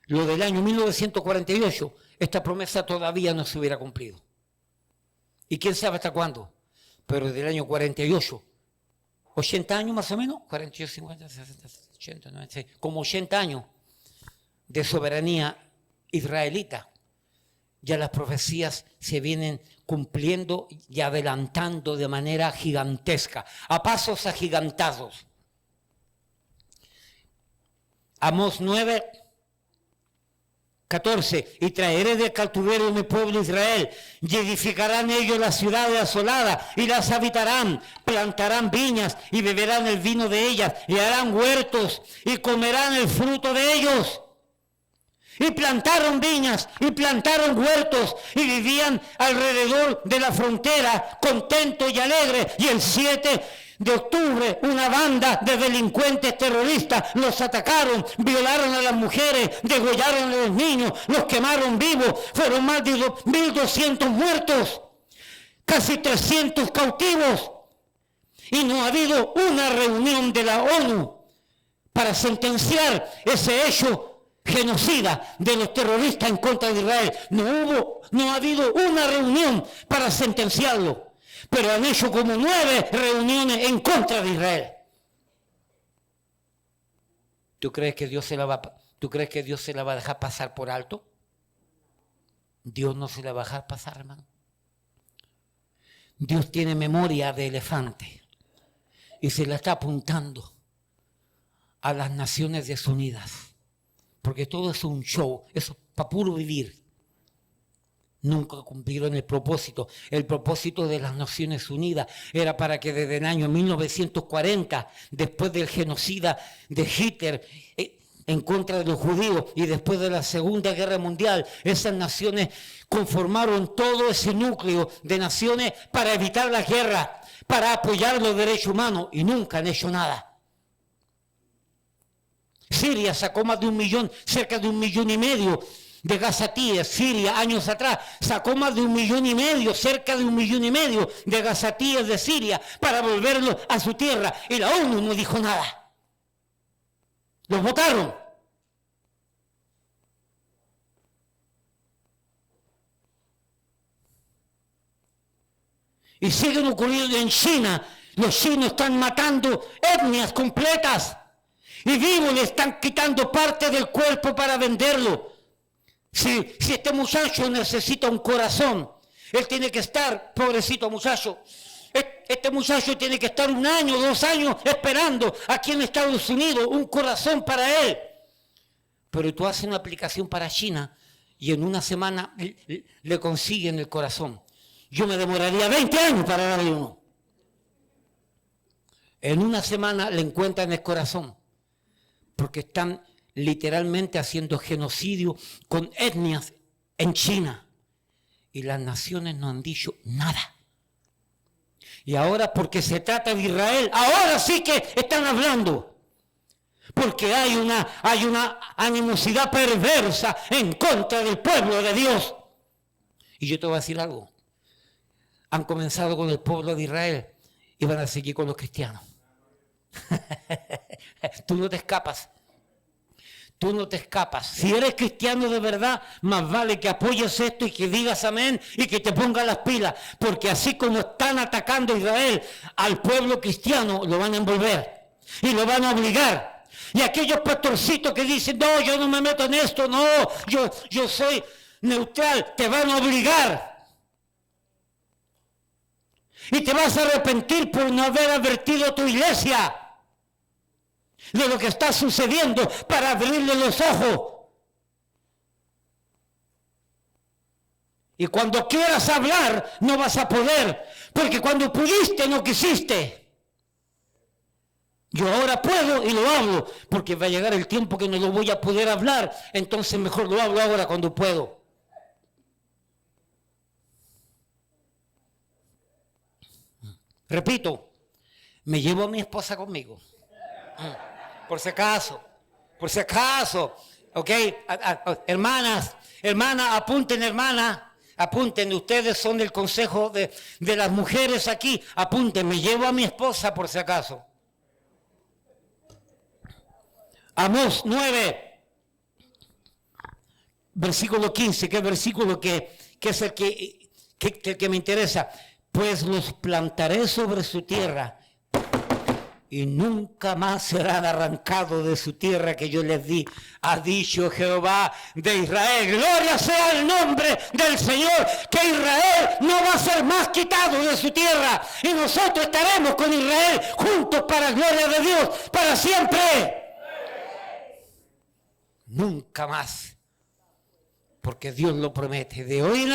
lo del año 1948, esta promesa todavía no se hubiera cumplido. Y quién sabe hasta cuándo, pero del año 48, 80 años más o menos, 48, 50, 60, 80, 90, como 80 años de soberanía israelita. Ya las profecías se vienen cumpliendo y adelantando de manera gigantesca, a pasos agigantados. Amós 9, 14, y traeré de cautiverio mi pueblo Israel, y edificarán ellos las ciudades asoladas, y las habitarán, plantarán viñas, y beberán el vino de ellas, y harán huertos, y comerán el fruto de ellos. Y plantaron viñas, y plantaron huertos, y vivían alrededor de la frontera, contentos y alegres. Y el 7 de octubre, una banda de delincuentes terroristas los atacaron, violaron a las mujeres, degollaron a los niños, los quemaron vivos, fueron más de 1.200 muertos, casi 300 cautivos, y no ha habido una reunión de la ONU para sentenciar ese hecho genocida de los terroristas en contra de Israel. No ha habido una reunión para sentenciarlo. Pero han hecho como 9 reuniones en contra de Israel. ¿Tú crees que Dios se la va a dejar pasar por alto? Dios no se la va a dejar pasar, hermano. Dios tiene memoria de elefante y se la está apuntando a las naciones desunidas. Porque todo es un show, eso es para puro vivir. Nunca cumplieron el propósito. El propósito de las Naciones Unidas era para que desde el año 1940, después del genocida de Hitler en contra de los judíos y después de la Segunda Guerra Mundial, esas naciones conformaron todo ese núcleo de naciones para evitar la guerra, para apoyar los derechos humanos, y nunca han hecho nada. Siria sacó más de 1 millón, cerca de 1,5 millones de gazatíes. Siria, años atrás, sacó más de 1,5 millones, cerca de 1,5 millones de gazatíes de Siria para volverlos a su tierra. Y la ONU no dijo nada. Los votaron. Y siguen ocurriendo en China. Los chinos están matando etnias completas. Y vivos le están quitando parte del cuerpo para venderlo. Si este muchacho necesita un corazón, él tiene que estar, pobrecito muchacho, este muchacho tiene que estar 1 año, 2 años esperando aquí en Estados Unidos un corazón para él. Pero tú haces una aplicación para China y en 1 semana le consiguen el corazón. Yo me demoraría 20 años para darle uno. En 1 semana le encuentran el corazón. Porque están literalmente haciendo genocidio con etnias en China. Y las naciones no han dicho nada. Y ahora, porque se trata de Israel, ahora sí que están hablando. Porque hay una animosidad perversa en contra del pueblo de Dios. Y yo te voy a decir algo. Han comenzado con el pueblo de Israel y van a seguir con los cristianos. Tú no te escapas. Tú no te escapas. Si eres cristiano de verdad, más vale que apoyes esto y que digas amén y que te pongas las pilas. Porque así como están atacando a Israel, al pueblo cristiano lo van a envolver y lo van a obligar. Y aquellos pastorcitos que dicen, no, yo no me meto en esto, no, yo soy neutral, te van a obligar. Y te vas a arrepentir por no haber advertido a tu iglesia de lo que está sucediendo para abrirle los ojos. Y cuando quieras hablar, no vas a poder, porque cuando pudiste, no quisiste. Yo ahora puedo y lo hablo, porque va a llegar el tiempo que no lo voy a poder hablar, entonces mejor lo hablo ahora cuando puedo. Repito, me llevo a mi esposa conmigo. Por si acaso, ¿ok? Hermanas, apunten, apunten, ustedes son del consejo de las mujeres aquí, apunten, me llevo a mi esposa por si acaso. Amós 9, versículo 15, que es el versículo que es el que me interesa. Pues los plantaré sobre su tierra y nunca más serán arrancados de su tierra que yo les di, ha dicho Jehová de Israel. Gloria sea el nombre del Señor, que Israel no va a ser más quitado de su tierra y nosotros estaremos con Israel juntos para gloria de Dios, para siempre. Nunca más, porque Dios lo promete. De hoy en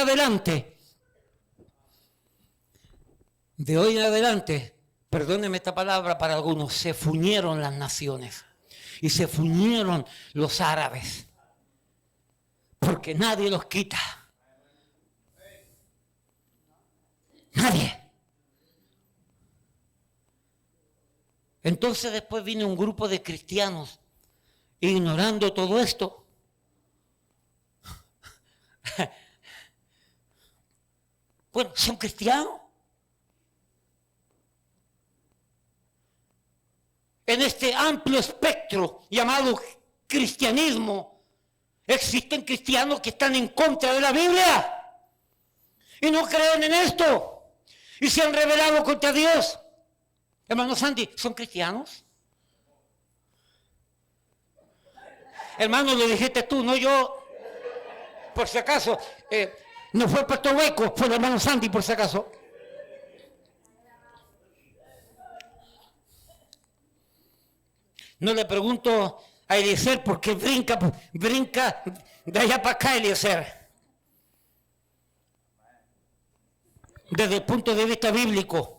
adelante, perdónenme esta palabra para algunos, se fuñeron las naciones y se fuñeron los árabes, porque nadie los quita. Nadie. Entonces después viene un grupo de cristianos ignorando todo esto. Bueno, son cristianos. En este amplio espectro llamado cristianismo, existen cristianos que están en contra de la Biblia y no creen en esto y se han rebelado contra Dios. Hermano Sandy, ¿son cristianos? Hermano, lo dijiste tú, no yo. Por si acaso, no fue el pastor Hueco, fue el hermano Sandy, por si acaso. No le pregunto a Eliezer por qué brinca de allá para acá, Eliezer. Desde el punto de vista bíblico,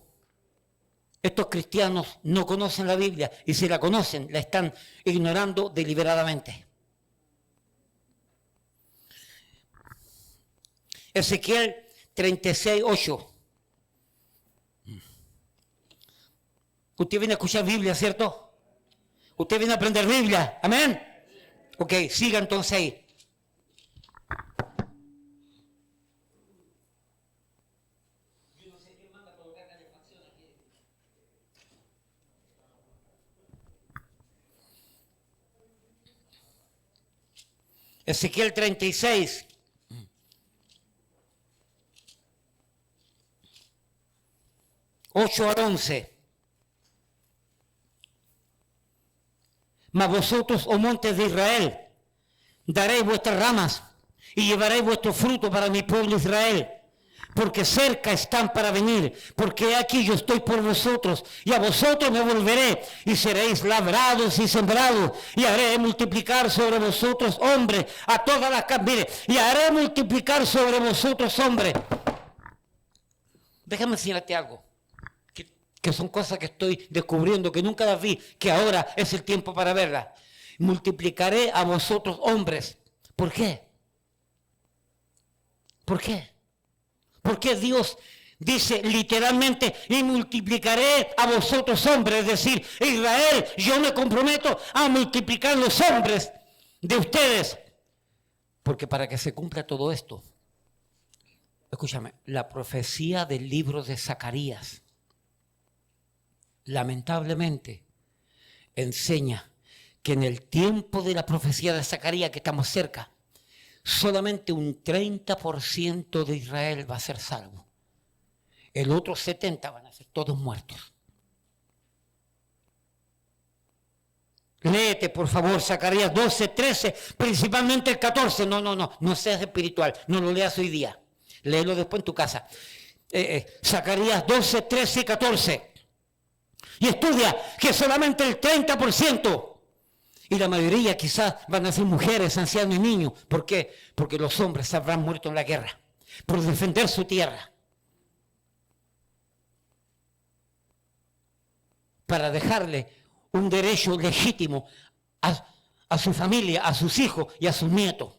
estos cristianos no conocen la Biblia y si la conocen, la están ignorando deliberadamente. Ezequiel 36:8. Usted viene a escuchar Biblia, ¿cierto? Usted viene a aprender Biblia, amén. Ok, siga entonces ahí. Ezequiel 36. 8 al 11. Mas vosotros, oh montes de Israel, daréis vuestras ramas y llevaréis vuestro fruto para mi pueblo Israel, porque cerca están para venir, porque aquí yo estoy por vosotros, y a vosotros me volveré, y seréis labrados y sembrados, y haré multiplicar sobre vosotros hombres, a todas las casas, mire, y haré multiplicar sobre vosotros hombres. Déjame enseñarte algo, que son cosas que estoy descubriendo, que nunca las vi, que ahora es el tiempo para verlas. Multiplicaré a vosotros hombres. ¿Por qué? ¿Por qué? Porque Dios dice literalmente, y multiplicaré a vosotros hombres, es decir, Israel, yo me comprometo a multiplicar los hombres de ustedes. Porque para que se cumpla todo esto, escúchame, la profecía del libro de Zacarías, lamentablemente, enseña que en el tiempo de la profecía de Zacarías, que estamos cerca, solamente un 30% de Israel va a ser salvo. El otro 70% van a ser todos muertos. Léete, por favor, Zacarías 12, 13, principalmente el 14. No seas espiritual, no lo leas hoy día. Léelo después en tu casa. Zacarías 12, 13 y 14. Y estudia que solamente el 30%, y la mayoría quizás van a ser mujeres, ancianos y niños. ¿Por qué? Porque los hombres habrán muerto en la guerra, por defender su tierra, para dejarle un derecho legítimo a su familia, a sus hijos y a sus nietos.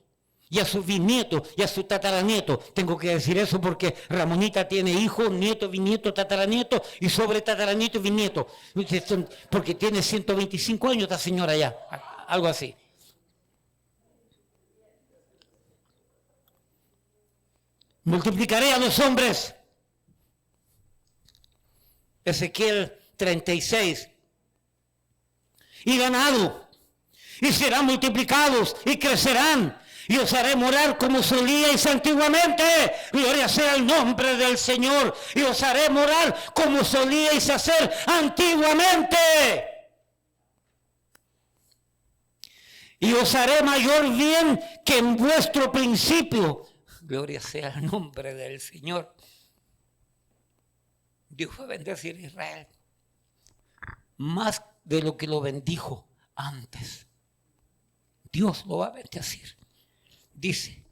Y a sus bisnietos y a sus tataranietos. Tengo que decir eso porque Ramonita tiene hijos, nietos, bisnietos, tataranietos y sobre tataranietos y bisnietos. Porque tiene 125 años esta señora ya, algo así. Multiplicaré a los hombres. Ezequiel 36. Y ganado. Y serán multiplicados y crecerán. Y os haré morar como solíais antiguamente. Gloria sea el nombre del Señor. Y os haré morar como solíais hacer antiguamente. Y os haré mayor bien que en vuestro principio. Gloria sea el nombre del Señor. Dios va a bendecir a Israel más de lo que lo bendijo antes. Dios lo va a bendecir. Dice,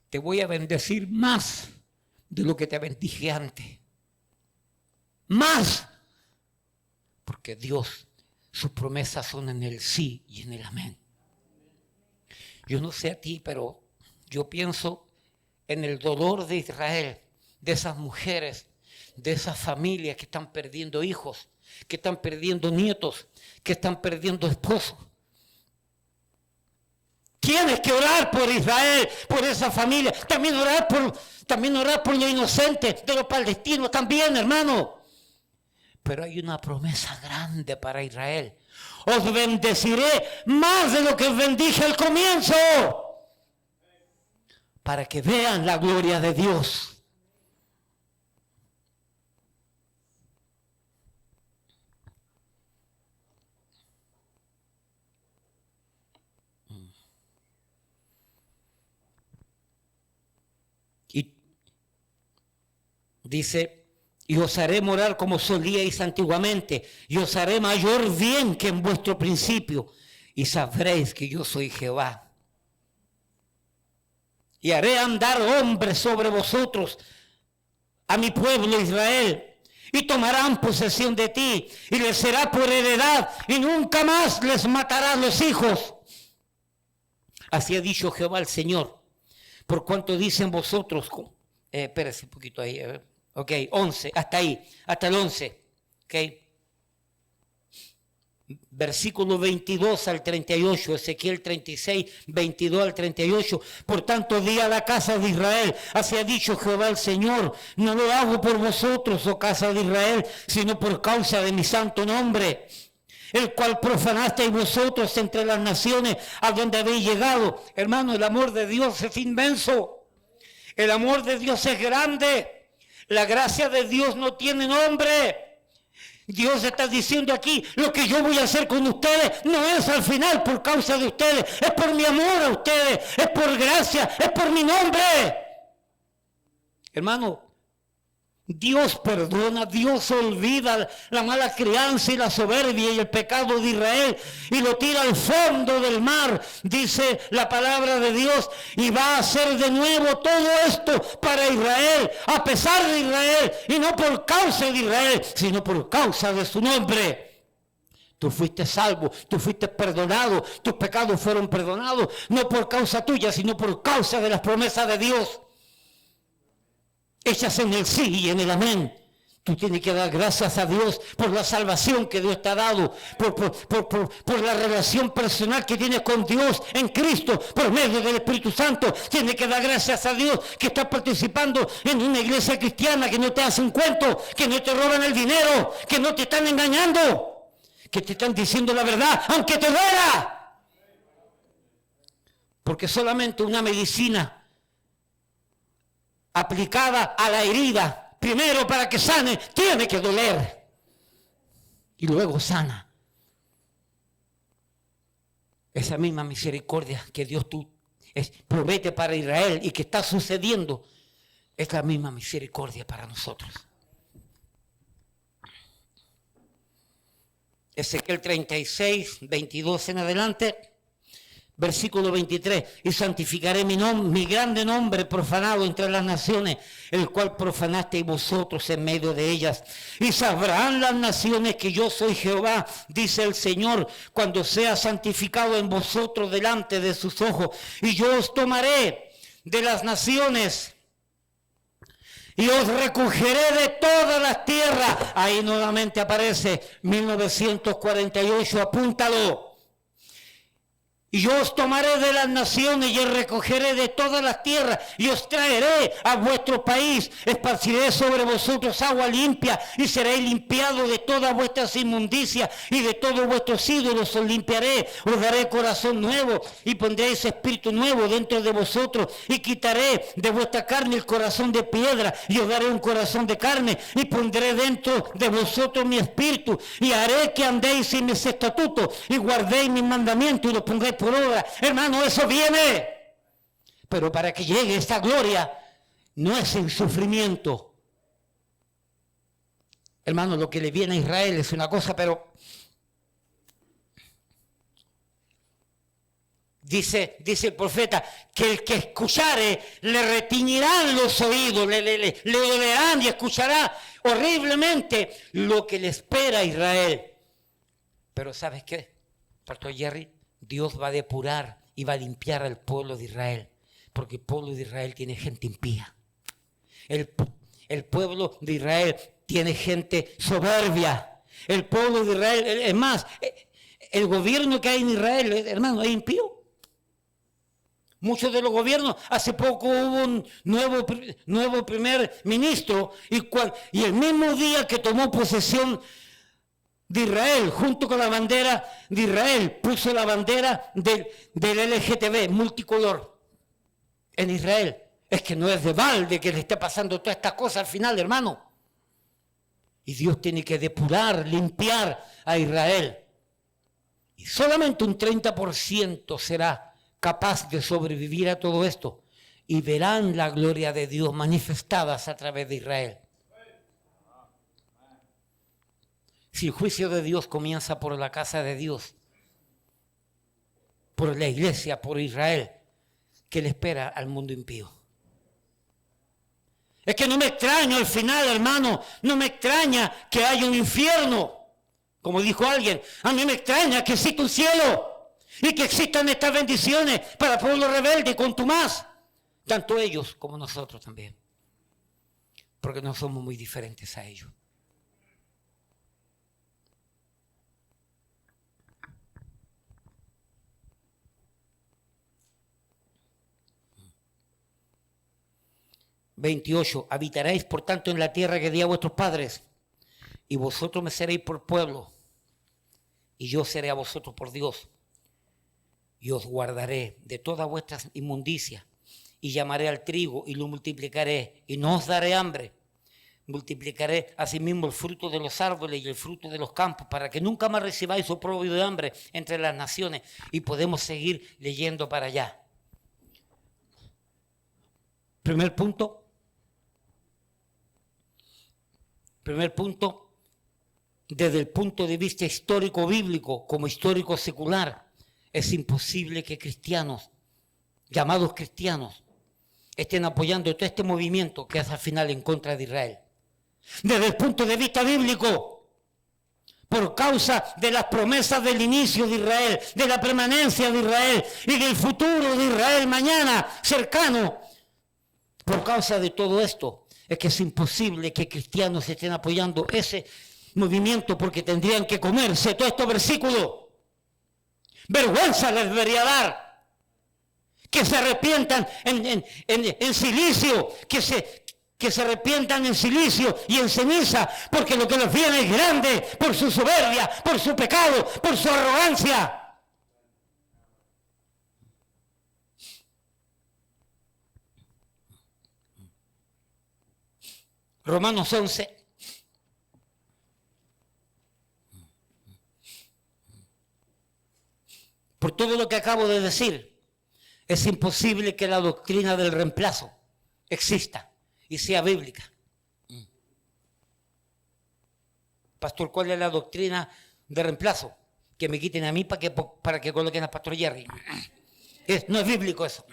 te voy a bendecir más de lo que te bendije antes. Más. Porque Dios, sus promesas son en el sí y en el amén. Yo no sé a ti, pero yo pienso en el dolor de Israel, de esas mujeres, de esas familias que están perdiendo hijos, que están perdiendo nietos, que están perdiendo esposos. Tienes que orar por Israel, por esa familia. También orar por los inocentes de los palestinos también, hermano. Pero hay una promesa grande para Israel. Os bendeciré más de lo que os bendije al comienzo, para que vean la gloria de Dios. Y dice, y os haré morar como solíais antiguamente, y os haré mayor bien que en vuestro principio, y sabréis que yo soy Jehová. Y haré andar hombres sobre vosotros, a mi pueblo Israel, y tomarán posesión de ti, y les será por heredad, y nunca más les matarás los hijos. Así ha dicho Jehová el Señor. Por cuanto dicen vosotros, espérese un poquito ahí, ok, 11, hasta ahí, hasta el 11, ok. Versículo 22 al 38, Ezequiel 36, 22 al 38. Por tanto, di a la casa de Israel, así ha dicho Jehová el Señor, no lo hago por vosotros, oh casa de Israel, sino por causa de mi santo nombre, el cual profanasteis vosotros entre las naciones a donde habéis llegado. Hermano, el amor de Dios es inmenso. El amor de Dios es grande. La gracia de Dios no tiene nombre. Dios está diciendo aquí, lo que yo voy a hacer con ustedes no es al final por causa de ustedes, es por mi amor a ustedes, es por gracia, es por mi nombre. Hermano, Dios perdona, Dios olvida la mala crianza y la soberbia y el pecado de Israel y lo tira al fondo del mar, dice la palabra de Dios, y va a hacer de nuevo todo esto para Israel, a pesar de Israel, y no por causa de Israel, sino por causa de su nombre. Tú fuiste salvo, tú fuiste perdonado, tus pecados fueron perdonados, no por causa tuya, sino por causa de las promesas de Dios, hechas en el sí y en el amén. Tú tienes que dar gracias a Dios por la salvación que Dios te ha dado, por la relación personal que tienes con Dios en Cristo, por medio del Espíritu Santo. Tienes que dar gracias a Dios que estás participando en una iglesia cristiana, que no te hacen cuento, que no te roban el dinero, que no te están engañando, que te están diciendo la verdad, aunque te duela. Porque solamente una medicina aplicada a la herida, primero para que sane, tiene que doler y luego sana. Esa misma misericordia que Dios promete para Israel y que está sucediendo, es la misma misericordia para nosotros. Ezequiel 36, 22 en adelante. Versículo 23, y santificaré mi grande nombre profanado entre las naciones, el cual profanasteis vosotros en medio de ellas. Y sabrán las naciones que yo soy Jehová, dice el Señor, cuando sea santificado en vosotros delante de sus ojos. Y yo os tomaré de las naciones y os recogeré de todas las tierras. Ahí nuevamente aparece 1948, apúntalo. Y yo os tomaré de las naciones y os recogeré de todas las tierras y os traeré a vuestro país, esparciré sobre vosotros agua limpia y seréis limpiados de todas vuestras inmundicias y de todos vuestros ídolos os limpiaré, os daré corazón nuevo y pondré ese espíritu nuevo dentro de vosotros y quitaré de vuestra carne el corazón de piedra y os daré un corazón de carne y pondré dentro de vosotros mi espíritu y haré que andéis en mis estatutos y guardéis mis mandamientos y los pondré por obra. Hermano, eso viene. Pero para que llegue esta gloria, no es el sufrimiento. Hermano, lo que le viene a Israel es una cosa, pero dice el profeta, que el que escuchare le retiñirán los oídos, le dolerán y escuchará horriblemente lo que le espera a Israel. Pero ¿sabes qué, Pastor Jerry? Dios va a depurar y va a limpiar al pueblo de Israel, porque el pueblo de Israel tiene gente impía. El pueblo de Israel tiene gente soberbia. El pueblo de Israel, es más, el gobierno que hay en Israel, hermano, es impío. Muchos de los gobiernos, hace poco hubo un nuevo primer ministro y el mismo día que tomó posesión de Israel, junto con la bandera de Israel, puso la bandera del LGTB, multicolor, en Israel. Es que no es de balde que le esté pasando todas estas cosas al final, hermano. Y Dios tiene que depurar, limpiar a Israel. Y solamente un 30% será capaz de sobrevivir a todo esto. Y verán la gloria de Dios manifestadas a través de Israel. Si el juicio de Dios comienza por la casa de Dios, por la iglesia, por Israel, ¿qué le espera al mundo impío? Es que no me extraña al final, hermano, no me extraña que haya un infierno. Como dijo alguien, a mí me extraña que exista un cielo y que existan estas bendiciones para el pueblo rebelde y contumaz. Tanto ellos como nosotros también. Porque no somos muy diferentes a ellos. (28) Habitaréis por tanto en la tierra que di a vuestros padres, y vosotros me seréis por pueblo, y yo seré a vosotros por Dios, y os guardaré de todas vuestras inmundicias, y llamaré al trigo, y lo multiplicaré, y no os daré hambre. Multiplicaré asimismo el fruto de los árboles y el fruto de los campos, para que nunca más recibáis oprobio de hambre entre las naciones. Y podemos seguir leyendo para allá. Primer punto, desde el punto de vista histórico bíblico, como histórico secular, es imposible que cristianos, llamados cristianos, estén apoyando todo este movimiento que es al final en contra de Israel. Desde el punto de vista bíblico, por causa de las promesas del inicio de Israel, de la permanencia de Israel y del futuro de Israel mañana, cercano, por causa de todo esto, es que es imposible que cristianos estén apoyando ese movimiento porque tendrían que comerse todos estos versículos. Vergüenza les debería dar. Que se arrepientan en silicio, que se arrepientan en silicio y en ceniza, porque lo que les viene es grande por su soberbia, por su pecado, por su arrogancia. Romanos 11. Por todo lo que acabo de decir, es imposible que la doctrina del reemplazo exista y sea bíblica. Pastor, ¿cuál es la doctrina de reemplazo? Que me quiten a mí para que coloquen a Pastor Jerry. No es bíblico eso.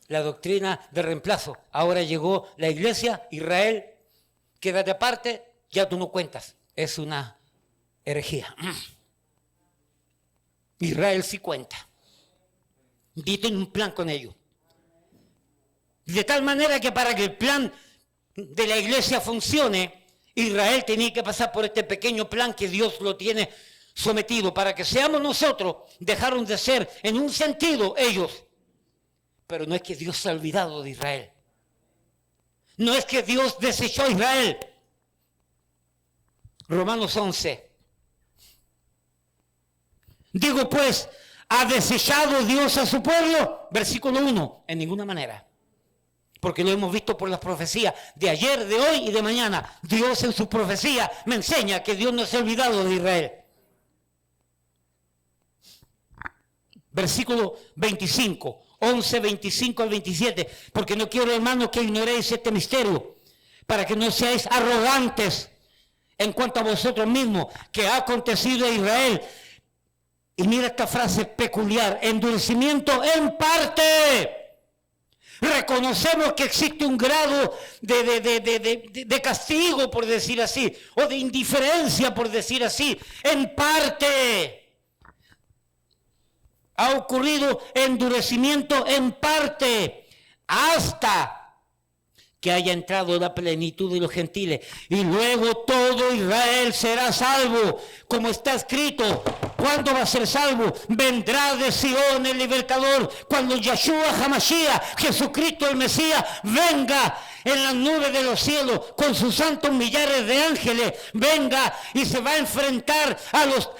La doctrina de reemplazo. Ahora llegó la iglesia, Israel, quédate aparte, ya tú no cuentas. Es una herejía. Israel sí cuenta. Y tiene un plan con ellos. De tal manera que para que el plan de la iglesia funcione, Israel tenía que pasar por este pequeño plan que Dios lo tiene sometido. Para que seamos nosotros, dejaron de ser en un sentido ellos. Pero no es que Dios se ha olvidado de Israel. No es que Dios desechó a Israel. Romanos 11. Digo pues, ¿ha desechado Dios a su pueblo? Versículo 1. En ninguna manera. Porque lo hemos visto por las profecías de ayer, de hoy y de mañana. Dios en su profecía me enseña que Dios no se ha olvidado de Israel. Versículo 25. 11, 25 al 27, porque no quiero, hermanos, que ignoréis este misterio, para que no seáis arrogantes en cuanto a vosotros mismos, que ha acontecido a Israel. Y mira esta frase peculiar: endurecimiento en parte. Reconocemos que existe un grado de castigo, por decir así, o de indiferencia, por decir así, en parte. Ha ocurrido endurecimiento en parte, hasta que haya entrado la plenitud de los gentiles. Y luego todo Israel será salvo, como está escrito. ¿Cuándo va a ser salvo? Vendrá de Sion el libertador, cuando Yeshua HaMashiach, Jesucristo el Mesías, venga en las nubes de los cielos con sus santos millares de ángeles, venga y se va a enfrentar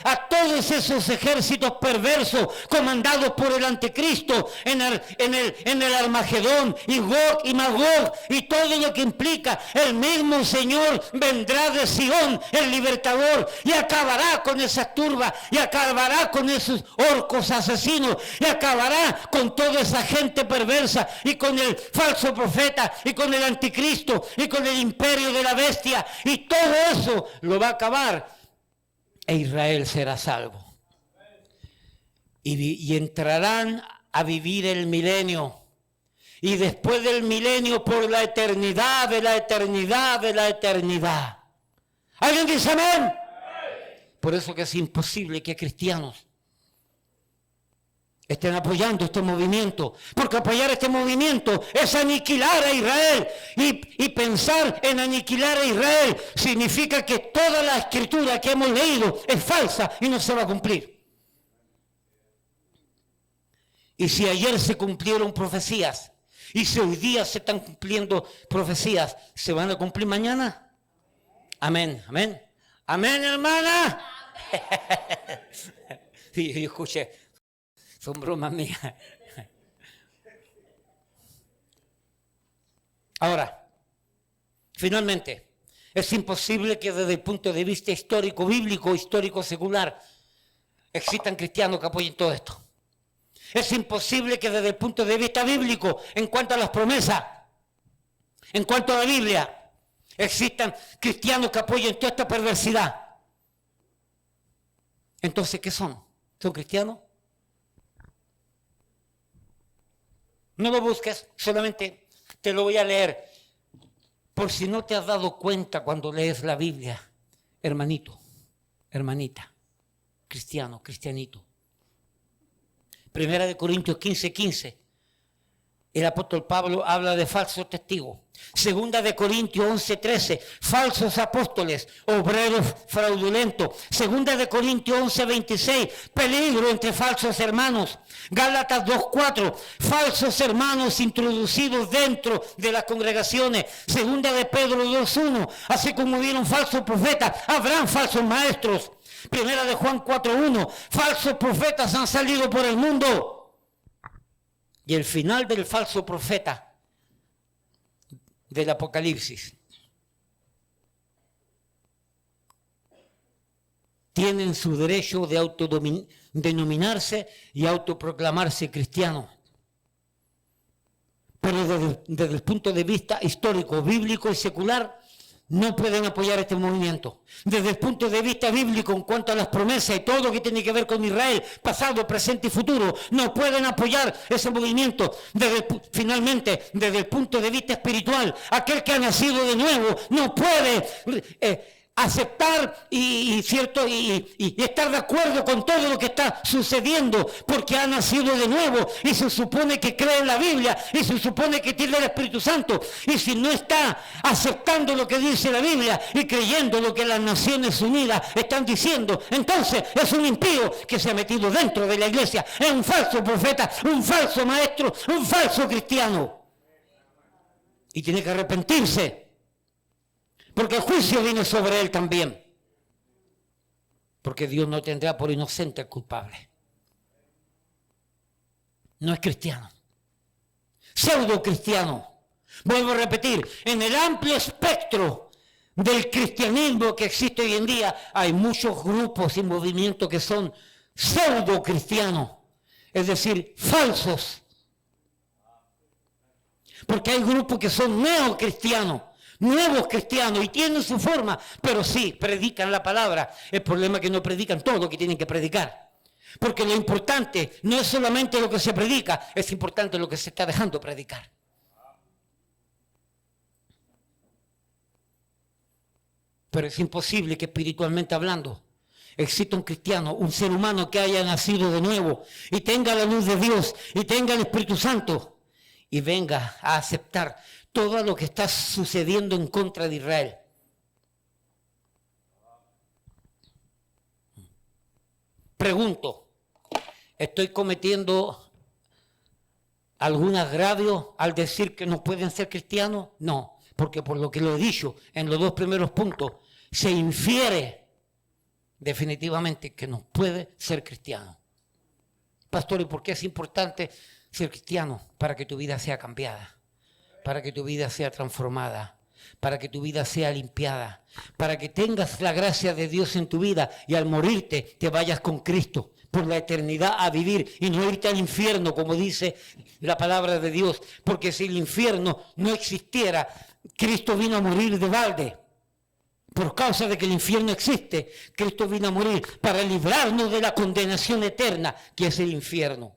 a todos esos ejércitos perversos comandados por el anticristo en el Armagedón, y Gog y Magog, y todo lo que implica. El mismo Señor vendrá de Sion, el libertador, y acabará con esas turbas, y acabará con esos orcos asesinos, y acabará con toda esa gente perversa, y con el falso profeta, y con el anticristo, y con el imperio de la bestia, y todo eso lo va a acabar, e Israel será salvo. Y entrarán a vivir el milenio, y después del milenio por la eternidad de la eternidad de la eternidad. ¿Alguien dice amén? Por eso que es imposible que cristianos estén apoyando este movimiento, porque apoyar este movimiento es aniquilar a Israel, y pensar en aniquilar a Israel significa que toda la escritura que hemos leído es falsa y no se va a cumplir. Y si ayer se cumplieron profecías, y si hoy día se están cumpliendo profecías, ¿se van a cumplir mañana? Amén, amén. Amén, hermana. Sí, yo escuché. Son bromas mías. Ahora, finalmente, es imposible que desde el punto de vista histórico, bíblico, histórico, secular, existan cristianos que apoyen todo esto. Es imposible que desde el punto de vista bíblico, en cuanto a las promesas, en cuanto a la Biblia, existan cristianos que apoyen toda esta perversidad. Entonces, ¿qué son? ¿Son cristianos? No lo busques, solamente te lo voy a leer. Por si no te has dado cuenta cuando lees la Biblia, hermanito, hermanita, cristiano, cristianito. Primera de Corintios 15:15. El apóstol Pablo habla de falsos testigos. Segunda de Corintios 11:13, falsos apóstoles, obreros fraudulentos. Segunda de Corintios 11:26, peligro entre falsos hermanos. Gálatas 2:4, falsos hermanos introducidos dentro de las congregaciones. Segunda de Pedro 2:1, así como hubieron falsos profetas, habrán falsos maestros. Primera de Juan 4:1, falsos profetas han salido por el mundo. Y el final del falso profeta del Apocalipsis. Tienen su derecho de autodenominarse y autoproclamarse cristianos. Pero desde el punto de vista histórico, bíblico y secular, no pueden apoyar este movimiento. Desde el punto de vista bíblico, en cuanto a las promesas y todo lo que tiene que ver con Israel, pasado, presente y futuro, no pueden apoyar ese movimiento. Finalmente, desde el punto de vista espiritual, aquel que ha nacido de nuevo no puede aceptar y estar de acuerdo con todo lo que está sucediendo, porque ha nacido de nuevo y se supone que cree en la Biblia y se supone que tiene el Espíritu Santo, y si no está aceptando lo que dice la Biblia y creyendo lo que las Naciones Unidas están diciendo, entonces es un impío que se ha metido dentro de la iglesia, es un falso profeta, un falso maestro, un falso cristiano, y tiene que arrepentirse. Porque el juicio viene sobre él también. Porque Dios no tendrá por inocente al culpable. No es cristiano. Pseudo cristiano. Vuelvo a repetir, en el amplio espectro del cristianismo que existe hoy en día, hay muchos grupos y movimientos que son pseudo cristianos. Es decir, falsos. Porque hay grupos que son neocristianos. Nuevos cristianos, y tienen su forma, pero sí, predican la palabra. El problema es que no predican todo lo que tienen que predicar. Porque lo importante no es solamente lo que se predica, es importante lo que se está dejando predicar. Pero es imposible que espiritualmente hablando exista un cristiano, un ser humano que haya nacido de nuevo y tenga la luz de Dios y tenga el Espíritu Santo y venga a aceptar todo lo que está sucediendo en contra de Israel. Pregunto, ¿estoy cometiendo algún agravio al decir que no pueden ser cristianos? No, porque por lo que lo he dicho en los dos primeros puntos, se infiere definitivamente que no puede ser cristiano. Pastor, ¿y por qué es importante ser cristiano? Para que tu vida sea cambiada, para que tu vida sea transformada, para que tu vida sea limpiada, para que tengas la gracia de Dios en tu vida y al morirte te vayas con Cristo por la eternidad a vivir y no irte al infierno, como dice la palabra de Dios, porque si el infierno no existiera, Cristo vino a morir de balde. Por causa de que el infierno existe, Cristo vino a morir para librarnos de la condenación eterna que es el infierno.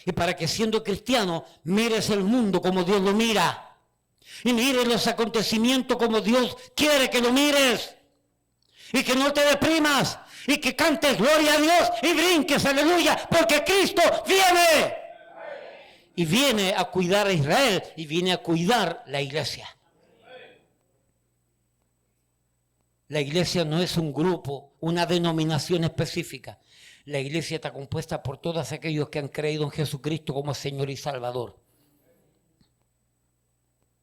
Y para que siendo cristiano mires el mundo como Dios lo mira. Y mires los acontecimientos como Dios quiere que lo mires. Y que no te deprimas. Y que cantes gloria a Dios y brinques, aleluya, porque Cristo viene. Y viene a cuidar a Israel y viene a cuidar la iglesia. La iglesia no es un grupo, una denominación específica. La iglesia está compuesta por todos aquellos que han creído en Jesucristo como Señor y Salvador.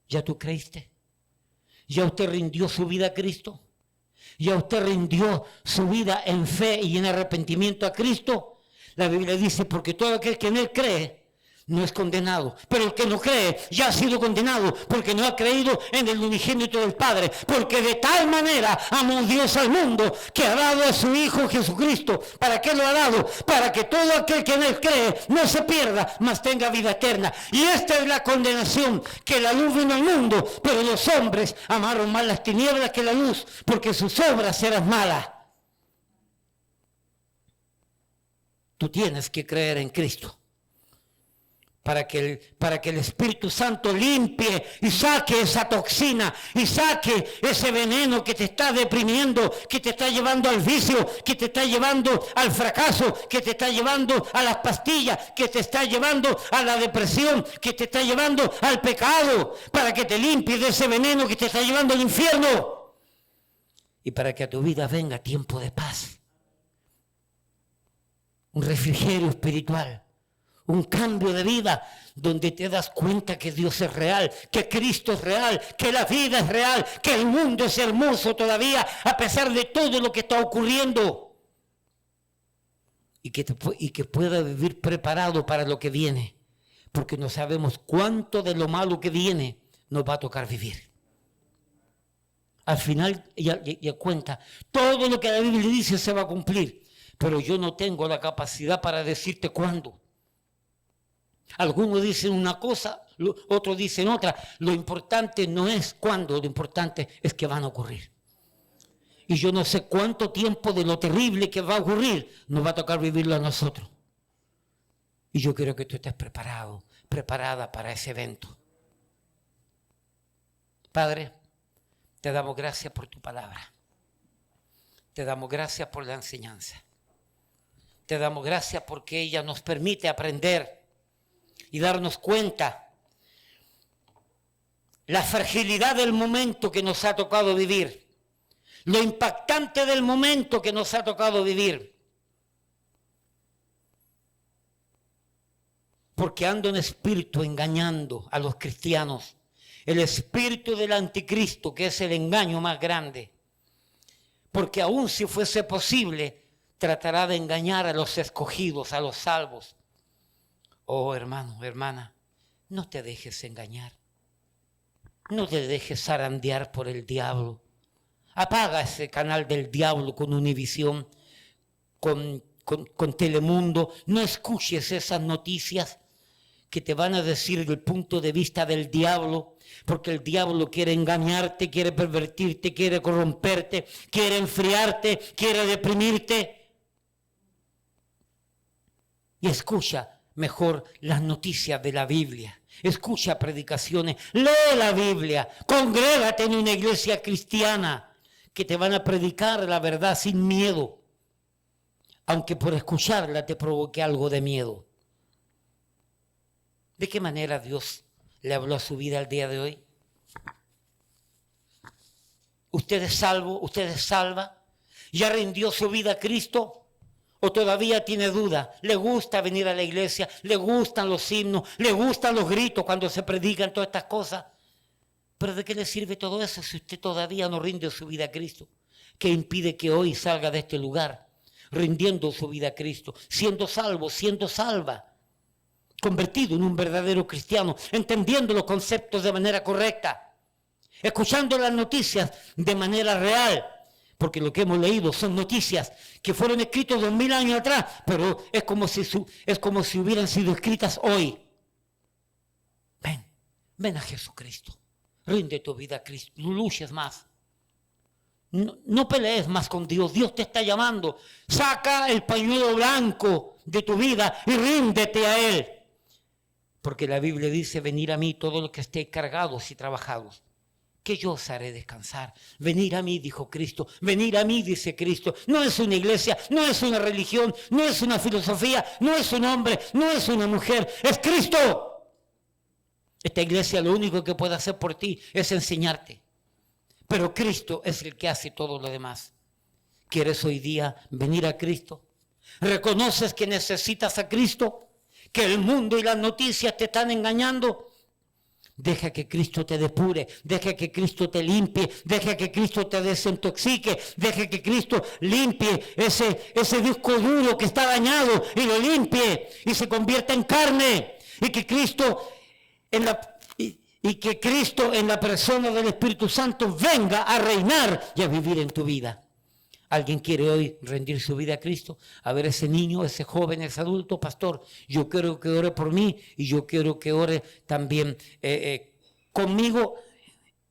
¿Ya tú creíste? ¿Ya usted rindió su vida a Cristo? ¿Ya usted rindió su vida en fe y en arrepentimiento a Cristo? La Biblia dice, porque todo aquel que en Él cree no es condenado, pero el que no cree ya ha sido condenado porque no ha creído en el unigénito del Padre, porque de tal manera amó Dios al mundo que ha dado a su Hijo Jesucristo. ¿Para qué lo ha dado? Para que todo aquel que en Él cree no se pierda, mas tenga vida eterna. Y esta es la condenación, que la luz vino al mundo, pero los hombres amaron más las tinieblas que la luz, porque sus obras eran malas. Tú tienes que creer en Cristo. Para que el Espíritu Santo limpie y saque esa toxina y saque ese veneno que te está deprimiendo, que te está llevando al vicio, que te está llevando al fracaso, que te está llevando a las pastillas, que te está llevando a la depresión, que te está llevando al pecado, para que te limpie de ese veneno que te está llevando al infierno y para que a tu vida venga tiempo de paz, un refrigerio espiritual. Un cambio de vida donde te das cuenta que Dios es real, que Cristo es real, que la vida es real, que el mundo es hermoso todavía a pesar de todo lo que está ocurriendo. Y que pueda vivir preparado para lo que viene, porque no sabemos cuánto de lo malo que viene nos va a tocar vivir. Al final, ya cuenta, todo lo que la Biblia dice se va a cumplir, pero yo no tengo la capacidad para decirte cuándo. Algunos dicen una cosa, otros dicen otra. Lo importante no es cuándo, lo importante es que van a ocurrir. Y yo no sé cuánto tiempo de lo terrible que va a ocurrir nos va a tocar vivirlo a nosotros. Y yo quiero que tú estés preparado, preparada para ese evento. Padre, te damos gracias por tu palabra. Te damos gracias por la enseñanza. Te damos gracias porque ella nos permite aprender y darnos cuenta la fragilidad del momento que nos ha tocado vivir, lo impactante del momento que nos ha tocado vivir. Porque anda un espíritu engañando a los cristianos, el espíritu del anticristo, que es el engaño más grande. Porque aun si fuese posible, tratará de engañar a los escogidos, a los salvos. Oh, hermano, hermana, no te dejes engañar. No te dejes zarandear por el diablo. Apaga ese canal del diablo con Univisión, con Telemundo. No escuches esas noticias que te van a decir el punto de vista del diablo, porque el diablo quiere engañarte, quiere pervertirte, quiere corromperte, quiere enfriarte, quiere deprimirte. Y escucha mejor las noticias de la Biblia. Escucha predicaciones, lee la Biblia, congrégate en una iglesia cristiana que te van a predicar la verdad sin miedo, aunque por escucharla te provoque algo de miedo. ¿De qué manera Dios le habló a su vida el día de hoy? ¿Usted es salvo? ¿Usted es salva? ¿Ya rindió su vida a Cristo? ¿O todavía tiene duda? ¿Le gusta venir a la iglesia? ¿Le gustan los himnos? ¿Le gustan los gritos cuando se predican todas estas cosas? ¿Pero de qué le sirve todo eso si usted todavía no rinde su vida a Cristo? ¿Qué impide que hoy salga de este lugar rindiendo su vida a Cristo, siendo salvo, siendo salva, convertido en un verdadero cristiano, entendiendo los conceptos de manera correcta, escuchando las noticias de manera real? Porque lo que hemos leído son noticias que fueron escritas 2000 años atrás, pero es como si hubieran sido escritas hoy. Ven a Jesucristo. Rinde tu vida a Cristo. No luches más. No pelees más con Dios. Dios te está llamando. Saca el pañuelo blanco de tu vida y ríndete a Él. Porque la Biblia dice: venir a mí todos los que estéis cargados y trabajados, que yo os haré descansar. Venir a mí, dijo Cristo. Venir a mí, dice Cristo. No es una iglesia, no es una religión, no es una filosofía, no es un hombre, no es una mujer. Es Cristo. Esta iglesia lo único que puede hacer por ti es enseñarte. Pero Cristo es el que hace todo lo demás. ¿Quieres hoy día venir a Cristo? ¿Reconoces que necesitas a Cristo? ¿Que el mundo y las noticias te están engañando? Deja que Cristo te depure, deja que Cristo te limpie, deja que Cristo te desintoxique, deja que Cristo limpie ese disco duro que está dañado y lo limpie y se convierta en carne. Y que Cristo en la persona del Espíritu Santo venga a reinar y a vivir en tu vida. ¿Alguien quiere hoy rendir su vida a Cristo? A ver, ese niño, ese joven, ese adulto, pastor, yo quiero que ore por mí y yo quiero que ore también conmigo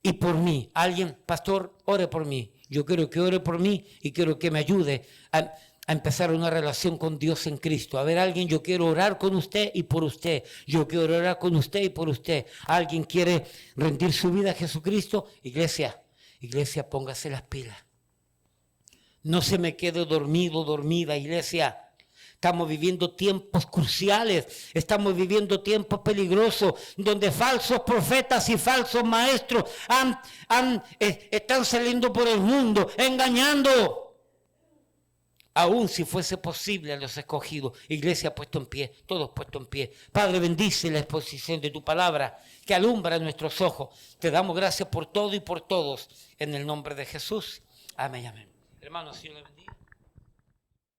y por mí. Alguien, pastor, ore por mí. Yo quiero que ore por mí y quiero que me ayude a empezar una relación con Dios en Cristo. A ver, alguien, yo quiero orar con usted y por usted. Yo quiero orar con usted y por usted. ¿Alguien quiere rendir su vida a Jesucristo? Iglesia, póngase las pilas. No se me quede dormido, dormida, iglesia. Estamos viviendo tiempos cruciales, estamos viviendo tiempos peligrosos, donde falsos profetas y falsos maestros están saliendo por el mundo, engañando. Aún si fuese posible a los escogidos. Iglesia, puesto en pie, todos puestos en pie. Padre, bendice la exposición de tu palabra, que alumbra nuestros ojos. Te damos gracias por todo y por todos, en el nombre de Jesús. Amén, amén. Hermanos, Dios les bendiga.